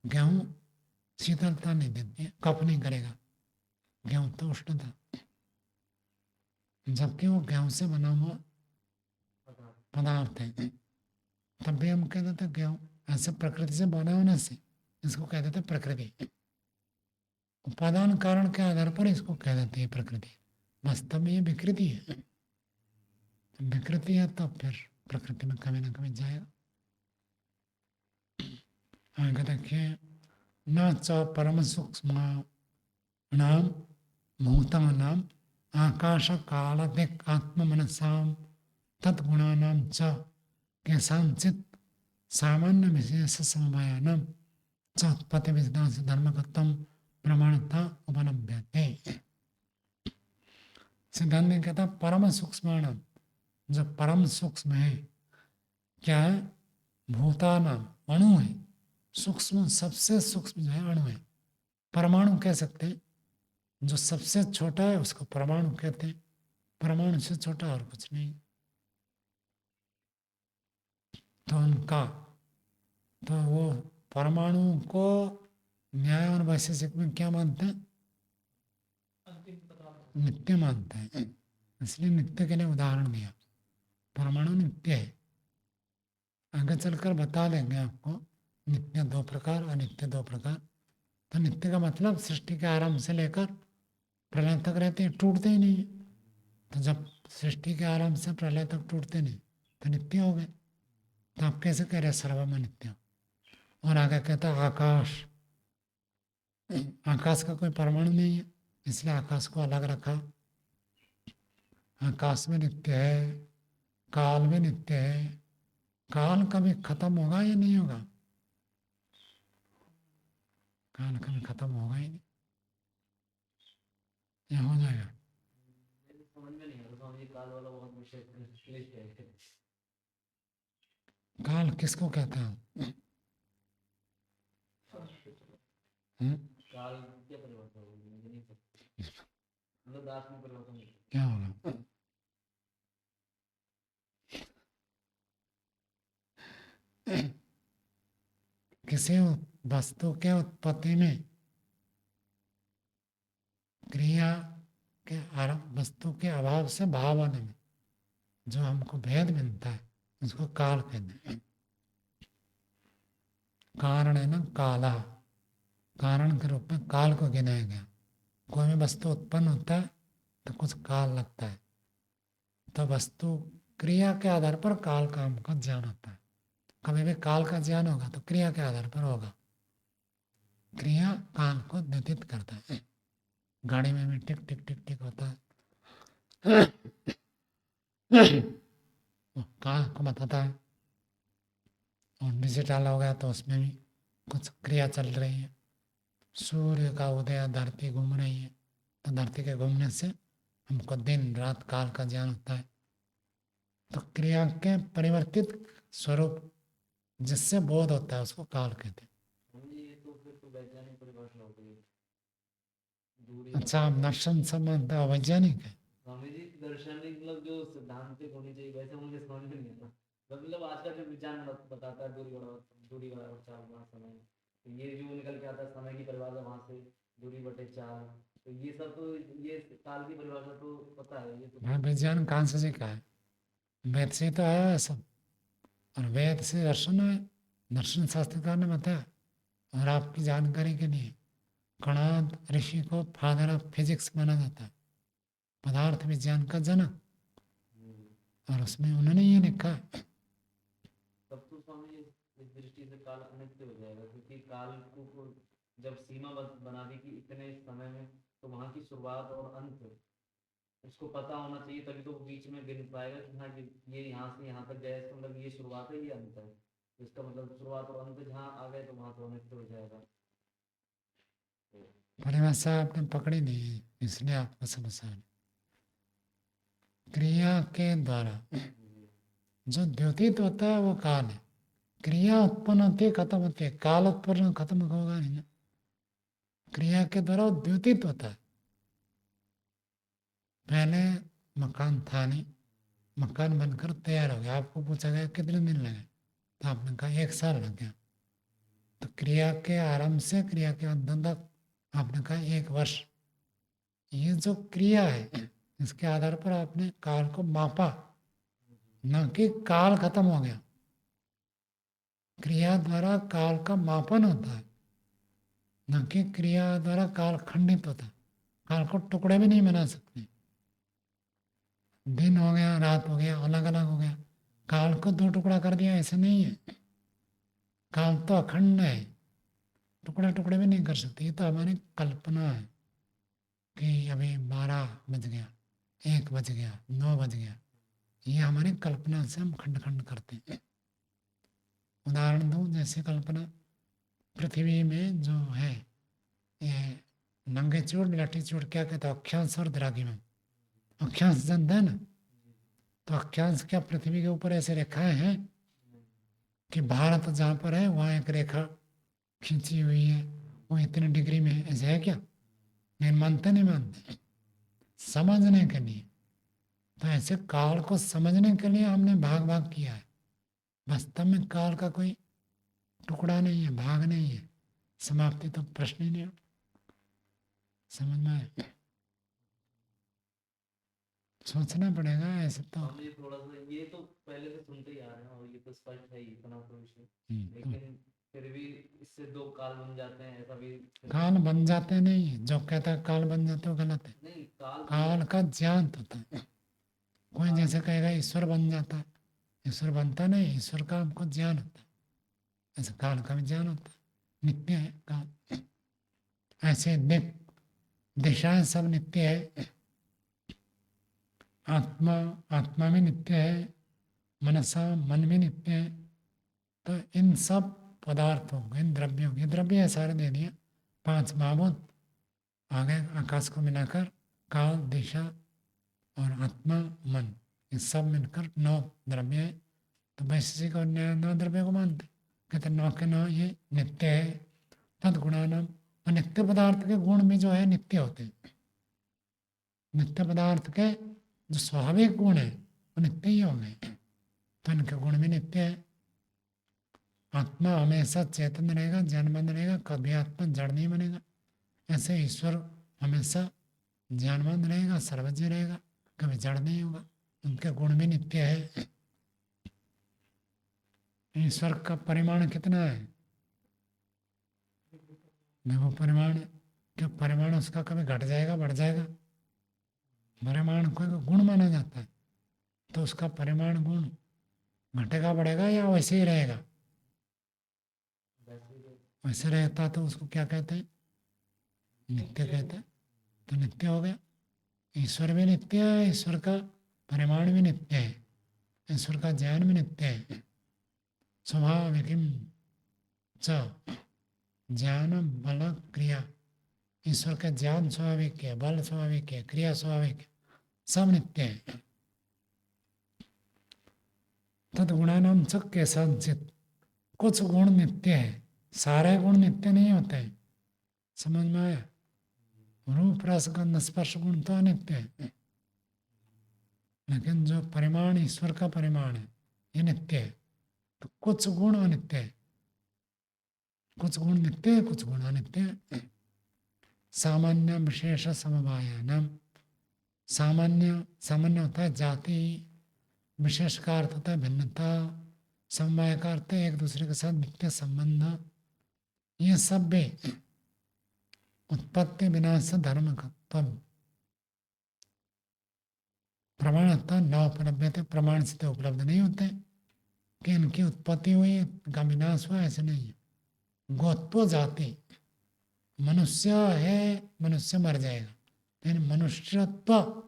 गेहूं शीतलता नहीं देती है, कफ नहीं करेगा, गेहूं तो उष्णता। जबकि वो गेहूं से बना हुआ पदार्थ है। तब भी हम कह देते गेहूं, ऐसे प्रकृति से बना होने से इसको कह देते प्रकृति। उपादान कारण के आधार पर इसको कह देती है प्रकृति। वास्तव में ये विकृति है। विकृति है तो फिर प्रकृति में कभी ना कभी जाएगा। आगे देखिए, न च परम सूक्ष्म नाम भूता नाम आकाश काल दिक् आत्म मनसाम तत्गुणानाम च केषांचित् सामान्य विशेष समवायानाम च उत्पत्ति विनाश धर्मकत्वम प्रमाणता उपलभ्यते। सिद्धांत ने कहता परम सूक्ष्म, जो परम सूक्ष्म है क्या है? भूतानाम, अणु है। सूक्ष्म, सबसे सूक्ष्म जो है अणु है। परमाणु कह सकते हैं, जो सबसे छोटा है उसको परमाणु कहते हैं। परमाणु से छोटा और कुछ नहीं। तो उनका, तो वो परमाणु को न्याय और वैशेषिक में क्या मानते हैं? अंतिम पदार्थ नित्य मानते हैं। इसलिए नित्य के लिए उदाहरण दिया। परमाणु नित्य है। आगे चलकर बता देंगे आपको नित्य 2 प्रकार, अनित्य 2 प्रकार। तो नित्य का मतलब सृष्टि के आरंभ से लेकर प्रलय तक रहते हैं, टूटते ही नहीं है। तो जब सृष्टि के आरंभ से प्रलय तक टूटते नहीं तो नित्य हो गए। तो आप कैसे कह रहे हैं सर्वम नित्य? और आगे कहता है आकाश। आकाश का कोई परमाणु नहीं है, इसलिए आकाश को अलग रखा। आकाश में नित्य है, काल में नित्य है। काल कभी खत्म होगा या नहीं होगा? काल कभी खत्म होगा ही नहीं, या हो जाएगा? समझ में नहीं आ रहा, ये काल वाला बहुत विषय क्लिष्ट है। काल किसको कहते हैं? काल क्या परिवर्तन होगी, मुझे नहीं पता। मतलब दास में परिवर्तन होगी। क्या होगा? किसी वस्तु के उत्पत्ति में क्रिया के आरंभ, वस्तु के अभाव से भाव आने में जो हमको भेद मिलता है उसको काल कहते हैं। कारण है ना काला, कारण के रूप में काल को गिनाया गया। कोई भी वस्तु उत्पन्न होता है तो कुछ काल लगता है, तो वस्तु क्रिया के आधार पर काल का हमको ज्ञान होता है। कभी भी काल का ज्ञान होगा तो क्रिया के आधार पर होगा। क्रिया काल को व्यतीत करता है। गाड़ी में भी टिक टिक टिक टिक होता है, वो काल को बताता है। और डिजिटल हो गया तो उसमें भी कुछ क्रिया चल रही है। सूर्य का उदय, धरती घूम रही है, तो धरती के घूमने से हमको दिन रात काल का ज्ञान होता है। तो क्रिया के परिवर्तित स्वरूप जिससे बोध होता है उसको काल कहते हैं। ये तो फिर तो वैज्ञानिक परिभाषा हो गई। दूरी अच्छा, आप दर्शन सब मानते हो, वैज्ञानिक है? स्वामी जी दार्शनिक मतलब जो सिद्धांतिक होनी चाहिए वैसे मुझे समझ में नहीं आता। मतलब आज का जो विज्ञान बताता है दूरी बड़ा चाल बड़ा समय, तो ये जो निकल के आता है समय की परिभाषा वहाँ से दूरी बटे चाल, तो ये सब तो ये काल की परिभाषा तो पता है। ये तो हाँ, विज्ञान कहाँ से सीखा है? वेद से तो आया है सब, और वेद से दर्शन है। दर्शन शास्त्रकार ने बताया। और आपकी जानकारी के लिए कणाद ऋषि को फादर ऑफ फिजिक्स माना जाता है, पदार्थ विज्ञान का जनक। और उसमें उन्होंने ये लिखा है। तब तो स्वामी जी इस दृष्टि से काल अनित्य हो जाएगा, क्योंकि काल को जब सीमा बना दी कि इतने समय में, तो वहाँ की शुरुआत और अंत उसको पता होना चाहिए, तभी तो वो बीच में गिन पाएगा कि हाँ ये यहाँ से यहाँ तक गया, इसका मतलब ये शुरुआत है ये अंत है, तो इसका मतलब शुरुआत और अंत जहाँ आ गए तो वहाँ तो अनित्य हो जाएगा। परिभाषा आपने पकड़ी नहीं, इसलिए आपको समस्या है। क्रिया के द्वारा जो द्योतित होता है वो काल है। क्रिया उत्पन्न होती है, खत्म होती है, काल उत्पन्न खत्म होगा नहीं ना। क्रिया के द्वारा वो द्योतित होता है। पहले मकान था नहीं, मकान बनकर तैयार हो गया। आपको पूछा गया कितने दिन लगे, तो आपने कहा 1 साल लग गया। तो क्रिया के आरंभ से क्रिया के अंत तक आपने कहा 1 वर्ष। ये जो क्रिया है इसके आधार पर आपने काल को मापा, न कि काल खत्म हो गया। क्रिया द्वारा काल का मापन होता है, न कि क्रिया द्वारा काल खंडित होता है। काल को टुकड़े भी नहीं बना सकते। दिन हो गया, रात हो गया, अलग अलग हो गया। काल को 2 टुकड़ा कर दिया, ऐसे नहीं है। काल तो अखंड है, टुकड़े टुकड़े भी नहीं कर सकते। ये तो हमारी कल्पना है कि अभी 12 बज गया, 1 बज गया, 9 बज गया। ये हमारी कल्पना से हम खंड खंड करते हैं। उदाहरण दूं, जैसे कल्पना पृथ्वी में जो है ये लंगिट्यूड लैटिट्यूड क्या कहते हैं, अक्षांश और द्राघिमांश। अक्षांश जानते हैं ना, तो अक्षांश क्या पृथ्वी के ऊपर ऐसे रेखाएं हैं कि भारत जहाँ पर है वहाँ एक रेखा खींची हुई है, वो इतने डिग्री में है, ऐसे है क्या? लेकिन मानते नहीं, मानते समझने के लिए। तो ऐसे काल को समझने के लिए हमने भाग भाग किया है। वास्तव में काल का कोई टुकड़ा नहीं है, भाग नहीं है, समाप्ति तो प्रश्न ही नहीं है। समझ में आए? सोचना पड़ेगा ऐसे तो। स्वामी जी थोड़ा सा ये तो पहले से सुनते ही आ रहे हैं और ये तो स्पष्ट है ही, इतना तो विषय, लेकिन फिर भी इससे 2 काल बन जाते हैं ऐसा भी काल बन जाते नहीं, जो कहता है काल बन जाते हो गलत है। नहीं। काल काल का ज्ञान होता है। कोई जैसे कहेगा ईश्वर बन जाता है, ईश्वर बनता नहीं, ईश्वर का हमको ज्ञान होता है। ऐसे काल का भी ज्ञान होता है, नित्य है काल। ऐसे दिशाएं सब नित्य है। आत्मा आत्मा भी नित्य है, मनसा मन भी नित्य है। तो इन सब पदार्थों को, इन द्रव्यों के, द्रव्य सारे दे दिए, 5 महाभूत आ गए आकाश को मिलाकर, काल, दिशा और आत्मा, मन, ये सब मिलकर 9 द्रव्य है। तो वैशेषिक और न्याय 9 द्रव्य को मानते, कहते 9 के 9 ये नित्य है। तदगुणानाम, और नित्य पदार्थ के गुण भी जो है नित्य होते हैं। नित्य पदार्थ के जो स्वाभाविक गुण है वो नित्य ही हो गए, तो इनके गुण भी नित्य है। आत्मा हमेशा चेतन रहेगा, ज्ञानवान रहेगा, कभी आत्मा जड़ नहीं बनेगा। ऐसे ईश्वर हमेशा ज्ञानवान रहेगा, सर्वज्ञ रहेगा, कभी जड़ नहीं होगा, उनके गुण भी नित्य है। ईश्वर का परिमाण कितना है? देखो परिमाण, क्यों परिमाण उसका कभी घट जाएगा बढ़ जाएगा? परिमाण को एक गुण माना जाता है, तो उसका परिमाण गुण घटेगा बढ़ेगा या वैसे ही रहेगा? वैसे रहता तो उसको क्या कहते हैं? नित्य कहते हैं। तो नित्य हो गया। ईश्वर भी नित्य है, ईश्वर का परिमाण भी नित्य है, ईश्वर का ज्ञान भी नित्य है। स्वाभाविकम च ज्ञान बल क्रिया, ईश्वर का ज्ञान स्वाभाविक है, बल स्वाभाविक है, क्रिया स्वाभाविक है, सब नित्य है। तद्गुणानाम च केषांचित्, कुछ गुण नित्य है, सारे गुण नित्य नहीं होते हैं। समझ में आया? रूप रस गंध स्पर्श गुण तो अनित्य है, लेकिन जो परिमाण ईश्वर का परिमाण है ये नित्य है। तो कुछ गुण अनित्य है, कुछ गुण नित्य है, कुछ गुण अनित्य है। सामान्य विशेष समवायानाम, सामान्य सामान्य होता है जाति, विशेष का अर्थ होता है भिन्नता, समवाय का अर्थ है एक दूसरे के साथ नित्य संबंध। ये सब भी उत्पत्ति विनाश धर्म प्रमाणतः न उपलब्ध, प्रमाण से तो उपलब्ध नहीं होते कि इनकी उत्पत्ति हुई इनका विनाश हुआ, ऐसे नहीं है। गोत्व जाति, मनुष्य है, मनुष्य मर जाएगा, लेकिन मनुष्यत्व,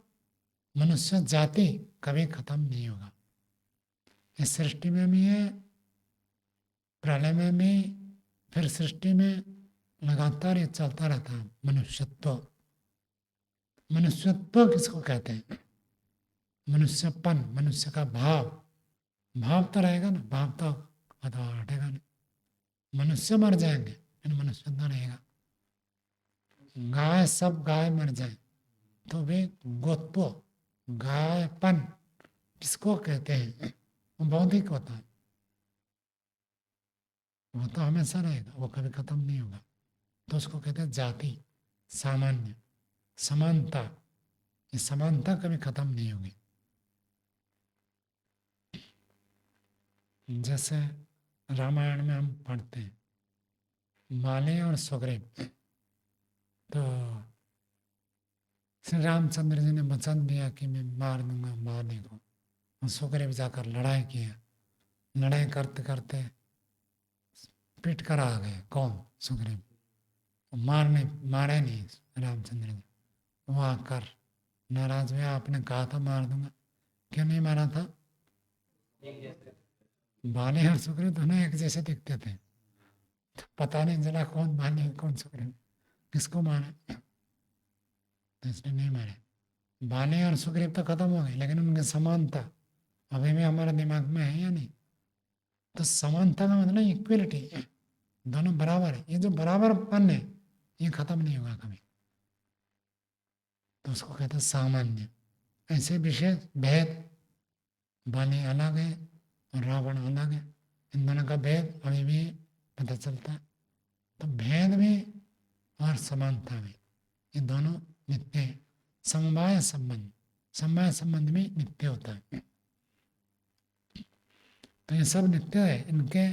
मनुष्य जाति कभी खत्म नहीं होगा। इस सृष्टि में भी है, प्रलय में भी, फिर सृष्टि में लगातार ये चलता रहता है। मनुष्यत्व, मनुष्यत्व किसको कहते हैं? मनुष्यपन, मनुष्य का भाव, भाव तो रहेगा ना, भाव तो हटेगा नहीं। मनुष्य मर जाएंगे लेकिन मनुष्यत्व रहेगा। गाय, सब गाय मर जाए तो भी गोत्व, गायपन किसको कहते हैं? वो बौद्धिक होता है, वो तो हमेशा रहेगा, वो कभी खत्म नहीं होगा। तो उसको कहते हैं जाति, सामान्य, समानता। ये समानता कभी खत्म नहीं होगी। जैसे रामायण में हम पढ़ते हैं माली और सुग्रीव, तो श्री रामचंद्र जी ने वचन दिया कि मैं मार दूंगा माली को, और सुग्रीव जाकर लड़ाई किया। लड़ाई करते करते पीट कर आ गए, कौन? सुग्रीव। मारे नहीं रामचंद्र जी। वो आकर नाराज हुआ, आपने कहा था मार दूंगा, क्यों नहीं मारा था? बाली और सुग्रीव दोनों एक जैसे दिखते थे, तो पता नहीं चला कौन बाली कौन सुग्रीव, किसको मारे, तो इसलिए नहीं मारे। बाली और सुग्रीव तो खत्म हो गए, लेकिन उनकी समानता अभी भी हमारे दिमाग में है या नहीं? तो समानता का मतलब इक्वलिटी है, दोनों बराबर है। ये जो बराबरपन है ये खत्म नहीं होगा कभी, तो उसको कहते हैं सामान्य। ऐसे विशेष भेद, बाली अलग है और रावण अलग है, इन दोनों का भेद अभी भी पता चलता है। तो भेद भी और समानता भी, ये दोनों नित्य है। समवाय संबंध, समवाय संबंध भी नित्य होता है। तो ये सब नित्य है, इनके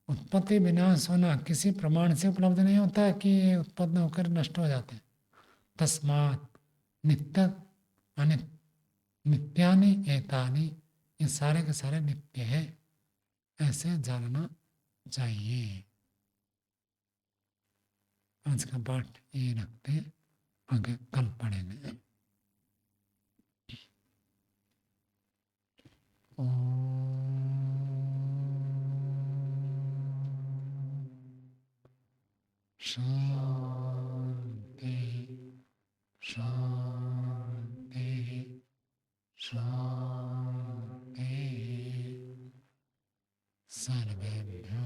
उत्पत्ति विनाश होना किसी प्रमाण से उपलब्ध नहीं होता है कि ये उत्पन्न होकर नष्ट हो जाते हैं। तस्मात् नित्य अनित्य नित्यानि एतानि, ये सारे के सारे नित्य है, ऐसे जानना चाहिए। आज का पाठ ये रखते हैं, आगे कल पढ़ेंगे। शांति शांति शांति। सर्वेभ्यो